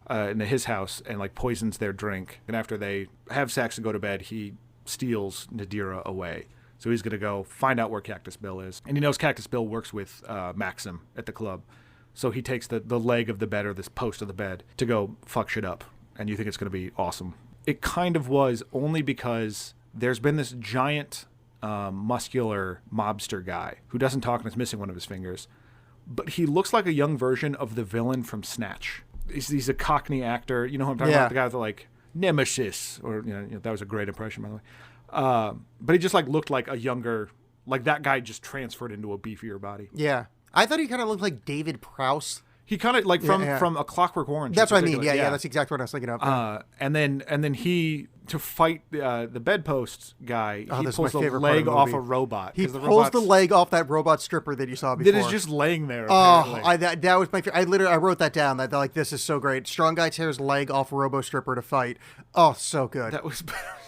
into his house, and like poisons their drink. And after they have sex and go to bed, he steals Nadira away. So he's going to go find out where Cactus Bill is. And he knows Cactus Bill works with Maxim at the club. So he takes the leg of the bed, or this post of the bed, to go fuck shit up. And you think it's going to be awesome. It kind of was, only because there's been this giant muscular mobster guy who doesn't talk and is missing one of his fingers. But he looks like a young version of the villain from Snatch. He's a Cockney actor. You know who I'm talking about? The guy with the, like, Nemesis. Or, that was a great impression, by the way. But he just like looked like a younger, like that guy just transferred into a beefier body. Yeah, I thought he kind of looked like David Prowse. He kind of like from A Clockwork Orange. That's what I mean. Yeah, that's exactly what I was thinking of. And then he, to fight the bedpost guy, he pulls the leg off a robot. He pulls the leg off that robot stripper that you saw before. That is just laying there. That was my favorite. I wrote that down. That like, this is so great. Strong guy tears leg off a robo stripper to fight. Oh, so good. That was.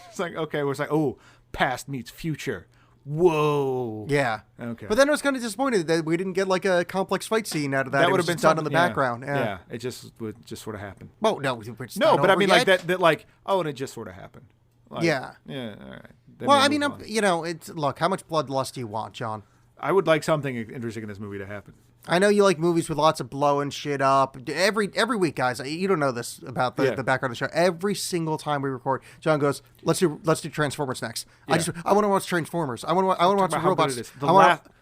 It's like, okay, it was like, oh, past meets future. Whoa. Yeah. Okay. But then I was kind of disappointed that we didn't get like a complex fight scene out of that. That would have been done in the background. Yeah. It just sort of happened. Oh, no. But I mean, yet. Like that, like, oh, and it just sort of happened. Like, yeah. Yeah, all right. Then well, I mean, look, how much bloodlust do you want, John? I would like something interesting in this movie to happen. I know you like movies with lots of blowing shit up. Every week, guys, you don't know this about the background of the show. Every single time we record, John goes, "Let's do Transformers next." Yeah. I want to watch Transformers. I want to watch the robots.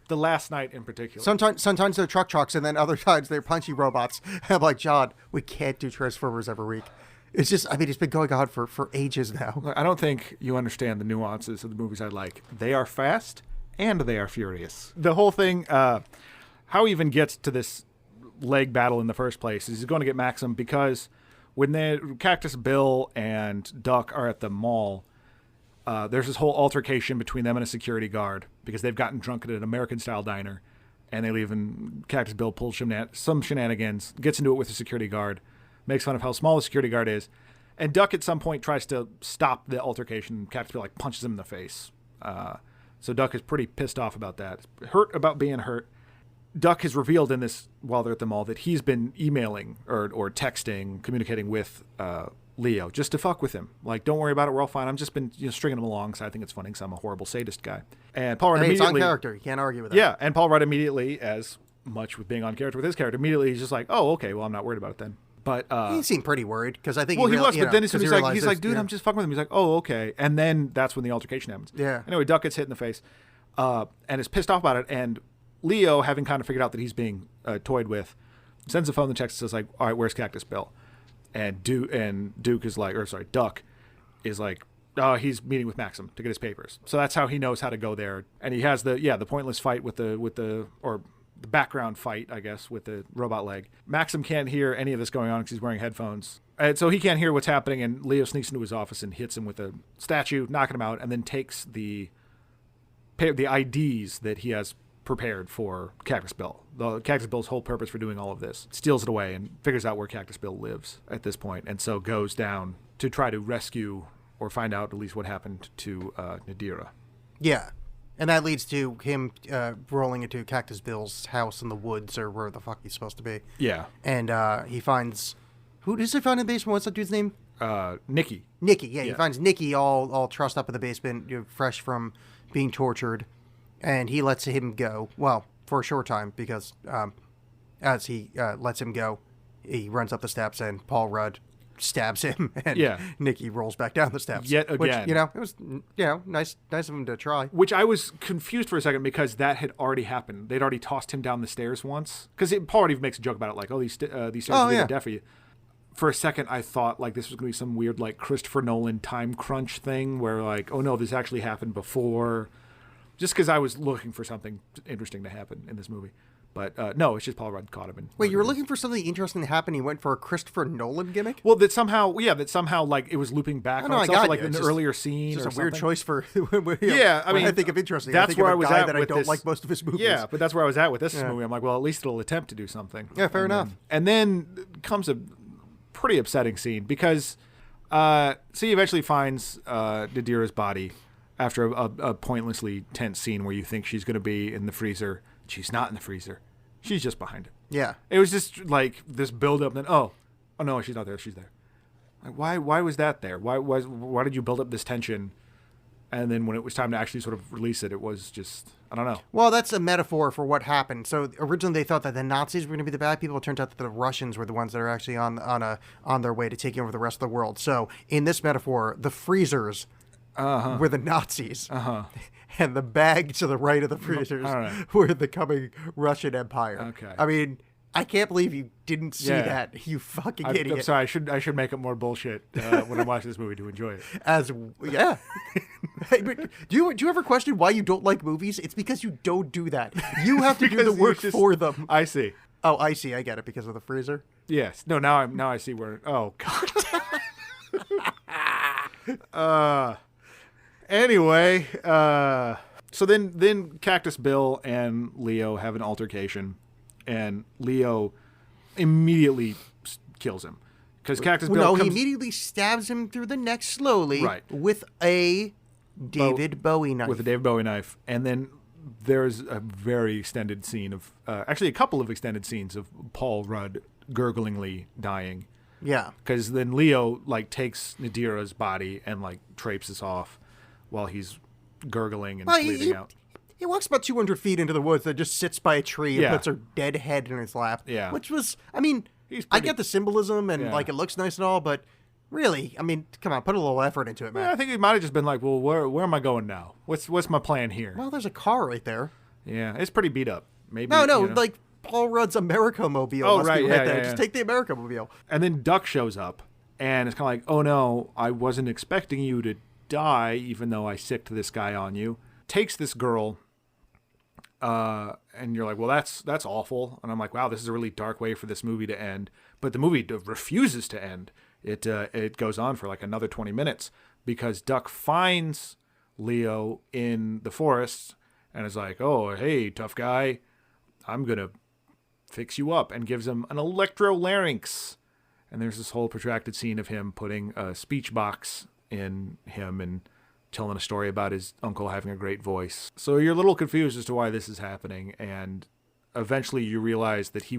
The last night in particular. Sometimes they're trucks, and then other times they're punchy robots. I'm like, John, we can't do Transformers every week. It's just, I mean, it's been going on for ages now. I don't think you understand the nuances of the movies I like. They are fast and they are furious. The whole thing. How he even gets to this leg battle in the first place is he's going to get Maxim because when Cactus Bill and Duck are at the mall, there's this whole altercation between them and a security guard because they've gotten drunk at an American-style diner, and they leave, and Cactus Bill pulls some shenanigans, gets into it with the security guard, makes fun of how small the security guard is, and Duck at some point tries to stop the altercation. Cactus Bill punches him in the face. So Duck is pretty pissed off about that, hurt about being hurt. Duck has revealed in this, while they're at the mall, that he's been emailing or texting, communicating with Leo just to fuck with him. Like, don't worry about it, we're all fine. I've just been stringing him along, so I think it's funny because I'm a horrible sadist guy. And Paul Rudd immediately... It's on character. You can't argue with that. Yeah, and Paul Rudd immediately, as much with being on character with his character, immediately he's just like, oh, okay, well, I'm not worried about it then. But he seemed pretty worried because I think he was, but then as soon as he's like, dude, I'm just fucking with him. He's like, oh, okay. And then that's when the altercation happens. Yeah. Anyway, Duck gets hit in the face and is pissed off about it, and Leo, having kind of figured out that he's being toyed with, sends a phone and text and says, like, all right, where's Cactus Bill? And Duke is like, Duck is like, oh, he's meeting with Maxim to get his papers. So that's how he knows how to go there. And he has the pointless fight with the background fight, I guess, with the robot leg. Maxim can't hear any of this going on because he's wearing headphones. And so he can't hear what's happening, and Leo sneaks into his office and hits him with a statue, knocking him out, and then takes the IDs that he has prepared for Cactus Bill. The Cactus Bill's whole purpose for doing all of this, steals it away and figures out where Cactus Bill lives at this point, and so goes down to try to rescue or find out at least what happened to Nadira. Yeah. And that leads to him rolling into Cactus Bill's house in the woods or where the fuck he's supposed to be. Yeah. And he finds... Who does he find in the basement? What's that dude's name? Nikki. Nikki, yeah. He finds Nikki all trussed up in the basement, fresh from being tortured. And he lets him go. Well, for a short time, because as he lets him go, he runs up the steps and Paul Rudd stabs him, and Nikki rolls back down the steps. Yet again. Which, it was, nice of him to try. Which I was confused for a second because that had already happened. They'd already tossed him down the stairs once. Because Paul already makes a joke about it, like, these stairs are really deaf for you. For a second, I thought, like, this was going to be some weird, like, Christopher Nolan time crunch thing where, like, oh, no, this actually happened before. Just because I was looking for something interesting to happen in this movie. But no, it's just Paul Rudd caught him. Wait, you were looking for something interesting to happen? You went for a Christopher Nolan gimmick? Well, that somehow, like, it was looping back on itself, like an earlier scene. It's just a weird choice for. I think of interesting. That's I think where of a I was guy at that with I don't this. like most of his movies. Yeah, but that's where I was at with this movie. I'm like, well, at least it'll attempt to do something. Yeah, fair enough. And then comes a pretty upsetting scene because he eventually finds Nadira's body after a pointlessly tense scene where you think she's going to be in the freezer. She's not in the freezer. She's just behind it. Yeah. It was just like this build up. And then, oh no, she's not there. She's there. Like, why was that there? Why did you build up this tension? And then when it was time to actually sort of release it, it was just, I don't know. Well, that's a metaphor for what happened. So originally they thought that the Nazis were going to be the bad people. It turns out that the Russians were the ones that are actually on their way to taking over the rest of the world. So in this metaphor, the freezers were the Nazis. And the bag to the right of the freezers were the coming Russian Empire. Okay. I mean, I can't believe you didn't see that, you fucking idiot. I'm sorry. I should make it more bullshit when I'm watching this movie to enjoy it. Hey, but do you ever question why you don't like movies? It's because you don't do that. You have to do the work for them. I see. Oh, I see. I get it because of the freezer. Yes. No. Now I see where. Oh God. Anyway, so then Cactus Bill and Leo have an altercation, and Leo immediately kills him because Cactus Bill. He immediately stabs him through the neck slowly, with a David Bowie knife. With a David Bowie knife, and then there's a very extended scene of, actually a couple of extended scenes of Paul Rudd gurglingly dying. Yeah, because then Leo takes Nadira's body and traipses off while he's gurgling and bleeding out. He walks about 200 feet into the woods and just sits by a tree and puts her dead head in his lap. Yeah. Which was, I get the symbolism and it looks nice and all, but really, come on, put a little effort into it, man. Yeah, I think he might have just been like, well, where am I going now? What's my plan here? Well, there's a car right there. Yeah, it's pretty beat up. Maybe. No, Paul Rudd's America-mobile. Oh, right, there. Just take the America-mobile. And then Duck shows up, and it's kind of like, oh no, I wasn't expecting you to die, even though I sicked this guy on you. Takes this girl, and you're like, well, that's awful. And I'm like, wow, this is a really dark way for this movie to end. But the movie refuses to end. It goes on for another 20 minutes because Duck finds Leo in the forest and is like, oh, hey, tough guy, I'm gonna fix you up, and gives him an electrolarynx. And there's this whole protracted scene of him putting a speech box in him and telling a story about his uncle having a great voice. So you're a little confused as to why this is happening, and eventually you realize that he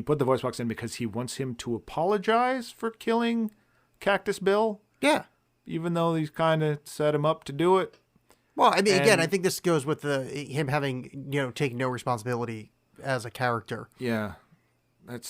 put the voice box in because he wants him to apologize for killing Cactus Bill. Yeah. Even though he's kind of set him up to do it. Well, again, I think this goes with him having, taking no responsibility as a character. Yeah.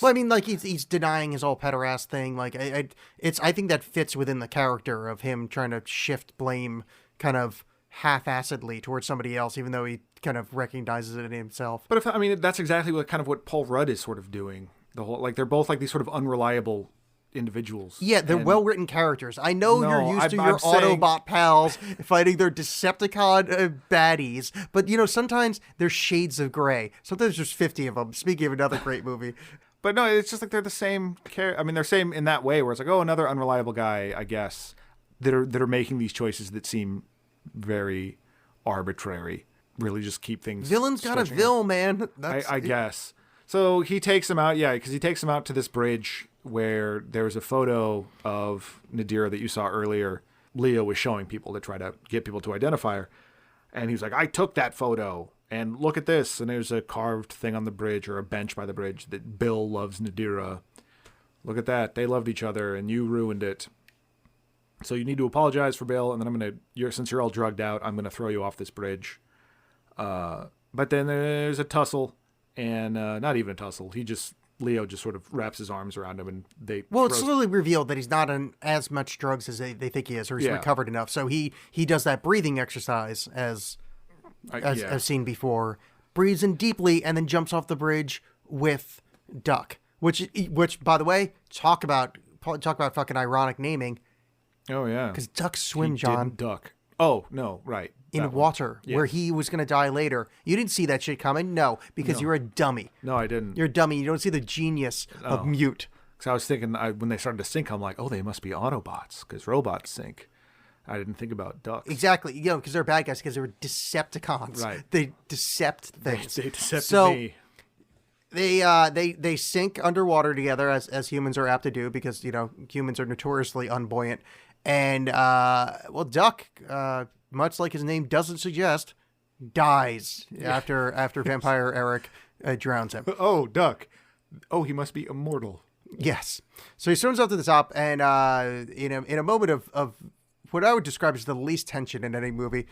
Well, he's denying his whole pederast thing. I think that fits within the character of him trying to shift blame kind of half-assedly towards somebody else, even though he kind of recognizes it in himself. But that's exactly what Paul Rudd is sort of doing. The whole they're both these sort of unreliable individuals. Yeah, they're well-written characters. I know you're used to your Autobot pals fighting their Decepticon baddies, but sometimes there's shades of gray. Sometimes there's 50 of them. Speaking of another great movie. But no, it's just they're the same they're same in that way where it's another unreliable guy, I guess, that are making these choices that seem very arbitrary. really just keep things. Villain's got a stretching vil, man. I guess. So he takes him out, because he takes him out to this bridge where there's a photo of Nadira that you saw earlier. Leo was showing people to try to get people to identify her. And he was like, I took that photo, and look at this. And there's a carved thing on the bridge, or a bench by the bridge, that Bill loves Nadira. Look at that. They loved each other, and you ruined it. So you need to apologize for Bill, and then since you're all drugged out, I'm going to throw you off this bridge. But then there's a tussle, and not even a tussle. Leo just sort of wraps his arms around him, and it's slowly revealed that he's not on as much drugs as they think he is, or he's recovered enough. So he does that breathing exercise as seen before, breathes in deeply, and then jumps off the bridge with Duck. Which by the way, talk about fucking ironic naming. Oh yeah, because ducks swim, John. Duck. Oh no, right. In water, where he was going to die later. You didn't see that shit coming? No, because you're a dummy. No, I didn't. You're a dummy. You don't see the genius of Mute. Because I was thinking, when they started to sink, I'm like, oh, they must be Autobots, because robots sink. I didn't think about ducks. Exactly. Because they're bad guys, because they were Decepticons. Right. They decept things. They decepted me. They sink underwater together, as humans are apt to do, because, humans are notoriously unbuoyant. And, Duck, much like his name doesn't suggest, dies after Vampire Eric drowns him. Oh, Duck. Oh, he must be immortal. Yes. So he swims up to the top, and in a moment of what I would describe as the least tension in any movie,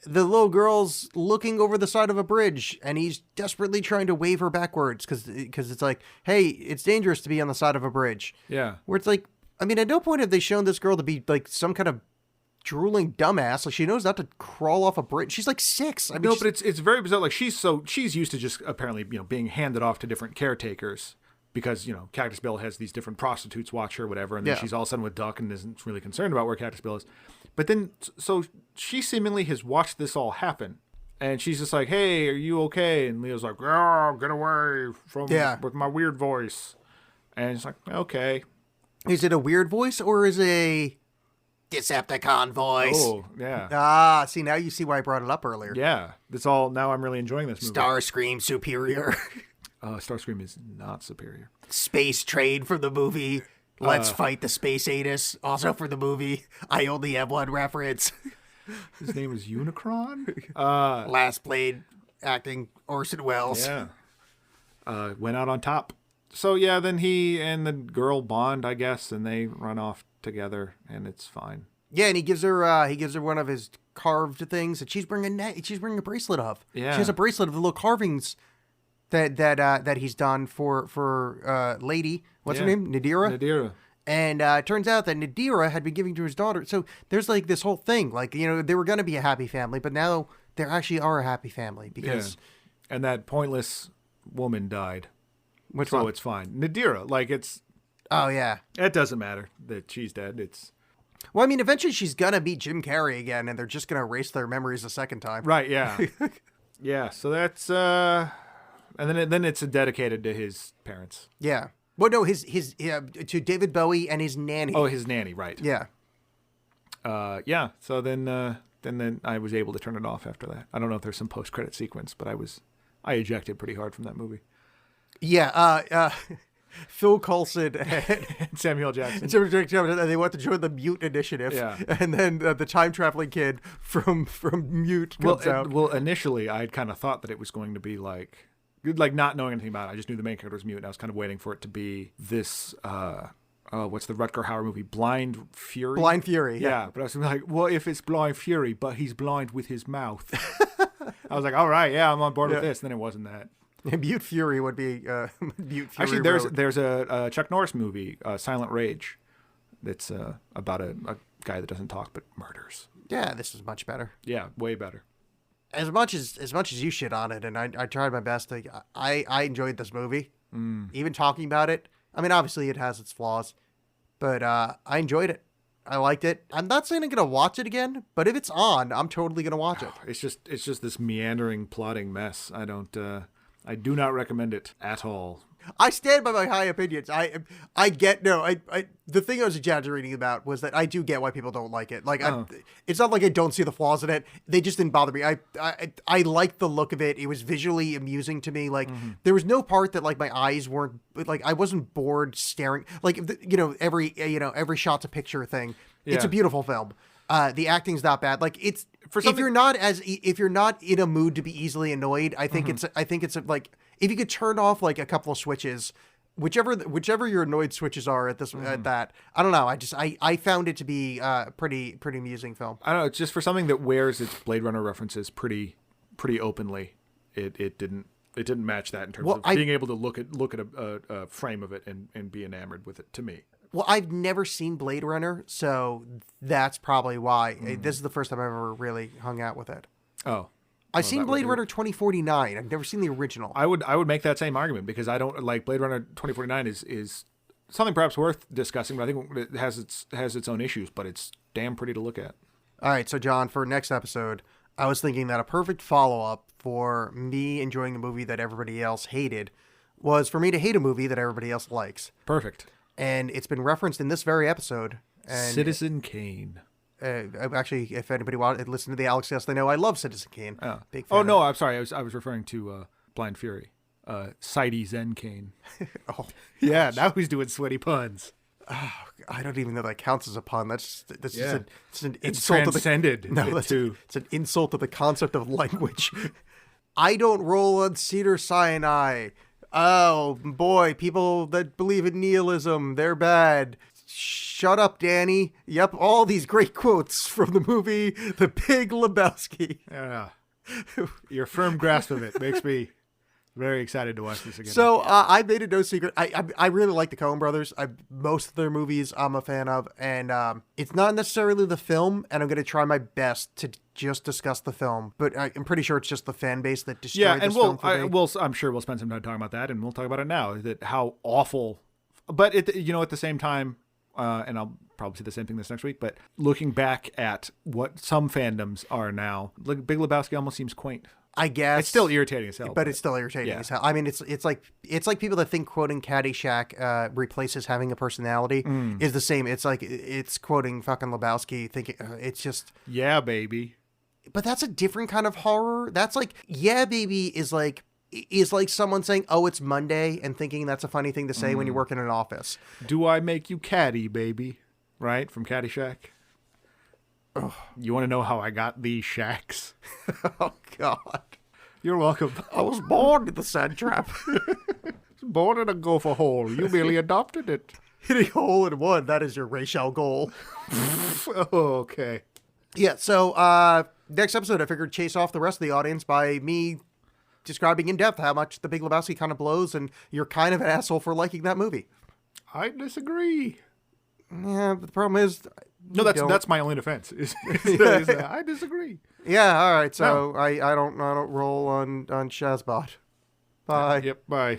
the little girl's looking over the side of a bridge, and he's desperately trying to wave her backwards because it's like, hey, it's dangerous to be on the side of a bridge. Yeah. Where it's like, I mean, at no point have they shown this girl to be like some kind of drooling dumbass. Like, she knows not to crawl off a bridge. She's like 6. I mean, but it's very bizarre. Like, she's used to just apparently being handed off to different caretakers because Cactus Bill has these different prostitutes watch her, whatever, and then she's all of a sudden with Duck and isn't really concerned about where Cactus Bill is. But then, so she seemingly has watched this all happen, and she's just like, "Hey, are you okay?" And Leo's like, "Oh, get away from with my weird voice," and it's like, "Okay." Is it a weird voice or is it a Decepticon voice? Oh, yeah. See, now you see why I brought it up earlier. Yeah, that's all. Now I'm really enjoying this movie. Starscream superior. Starscream is not superior. Space trade for the movie. Let's fight the space anus. Also for the movie. I only have one reference. His name is Unicron? Last played acting Orson Welles. Yeah. Went out on top. So yeah, then he and the girl bond, I guess, and they run off together, and it's fine. Yeah, and he gives her one of his carved things that she's bringing a bracelet of. Yeah. She has a bracelet of the little carvings that he's done for Lady. What's her name? Nadira? Nadira. And it turns out that Nadira had been giving to his daughter. So there's like this whole thing. Like, they were going to be a happy family, but now they actually are a happy family because... Yeah. And that pointless woman died. Which one? So it's fine. Nadira, like it's... Oh, yeah. It doesn't matter that she's dead. It's... Well, I mean, eventually she's going to be Jim Carrey again, and they're just going to erase their memories a second time. Right, yeah. Yeah, so that's... And then it's dedicated to his parents. Yeah. Well, no, his to David Bowie and his nanny. Oh, his nanny, right. Yeah. Yeah, so then I was able to turn it off after that. I don't know if there's some post-credit sequence, but I ejected pretty hard from that movie. Yeah, Phil Coulson and Samuel Jackson. They want to join the Mute Initiative. Yeah. And then the time-traveling kid from Mute comes out. Well, initially, I had kind of thought that it was going to be like not knowing anything about it. I just knew the main character was Mute, and I was kind of waiting for it to be this... what's the Rutger Hauer movie? Blind Fury? Blind Fury, yeah. But I was like, what if it's Blind Fury, but he's blind with his mouth? I was like, all right, yeah, I'm on board with this. And then it wasn't that. Mute Fury would be Mute Fury. Actually, there's a Chuck Norris movie, Silent Rage, that's about a guy that doesn't talk but murders. Yeah, this is much better. Yeah, way better. As much as you shit on it, and I tried my best to, I enjoyed this movie. Even talking about it. I mean, obviously it has its flaws, but I enjoyed it. I liked it. I'm not saying I'm gonna watch it again, but if it's on, I'm totally gonna watch it. It's just this meandering, plotting mess. I do not recommend it at all. I stand by my high opinions. I get no. I the thing I was exaggerating about was that I do get why people don't like it. Like, it's not like I don't see the flaws in it. They just didn't bother me. I liked the look of it. It was visually amusing to me. Like, there was no part that like my eyes weren't like I wasn't bored staring. Like, every shot's a picture thing. Yeah. It's a beautiful film. The acting's not bad. Like, it's if you're not in a mood to be easily annoyed, I think it's like if you could turn off like a couple of switches, whichever your annoyed switches are at that. I don't know. I found it to be pretty amusing film. I don't know. It's just for something that wears its Blade Runner references pretty openly. It didn't match that in terms of being able to look at a frame of it and be enamored with it. To me. Well, I've never seen Blade Runner, so that's probably why. This is the first time I've ever really hung out with it. Oh. I've seen Blade Runner 2049. I've never seen the original. I would make that same argument because I don't like Blade Runner 2049 is something perhaps worth discussing, but I think it has its own issues, but it's damn pretty to look at. All right, so John, for next episode, I was thinking that a perfect follow-up for me enjoying the movie that everybody else hated was for me to hate a movie that everybody else likes. Perfect. And it's been referenced in this very episode. And Citizen Kane. Actually, if anybody wanted to listen to the Alexx Yes, they know I love Citizen Kane. Oh, big fan. Oh no, I'm sorry. I was referring to Blind Fury. Sidey Zen Kane. Oh, yeah. Now he's doing sweaty puns. Oh, I don't even know that counts as a pun. That's just an insult. It's transcended. It's an insult to the concept of language. I don't roll on Cedar Sinai. Oh boy, people that believe in nihilism, they're bad. Shut up, Danny. Yep, all these great quotes from the movie The Big Lebowski. Yeah. Your firm grasp of it makes me very excited to watch this again. So I made it no secret. I really like the Coen brothers. Most of their movies I'm a fan of. And it's not necessarily the film, and I'm going to try my best to just discuss the film. But I'm pretty sure it's just the fan base that destroyed this film for me. I'm sure we'll spend some time talking about that, and we'll talk about it now. That how awful. But, at the same time, and I'll probably see the same thing this next week, but looking back at what some fandoms are now, Big Lebowski almost seems quaint. I guess it's still irritating as hell, but it's still irritating as hell. I mean, it's like people that think quoting Caddyshack replaces having a personality is the same. It's like it's quoting fucking Lebowski, thinking it's just yeah, baby. But that's a different kind of horror. That's like yeah, baby is like someone saying, "Oh, it's Monday," and thinking that's a funny thing to say when you work in an office. Do I make you catty, baby? Right from Caddyshack. Oh. You want to know how I got these shacks? Oh, God. You're welcome. I was born in the sand trap. Born in a gopher hole. You merely adopted it. Hitting a hole in one. That is your racial goal. Oh, okay. Yeah, so next episode, I figured chase off the rest of the audience by me describing in depth how much The Big Lebowski kind of blows, and you're kind of an asshole for liking that movie. I disagree. Yeah, but the problem is... No, that's my only defense. I disagree. Yeah, all right. So no. I don't roll on Shazbot. Bye. Yep. Bye.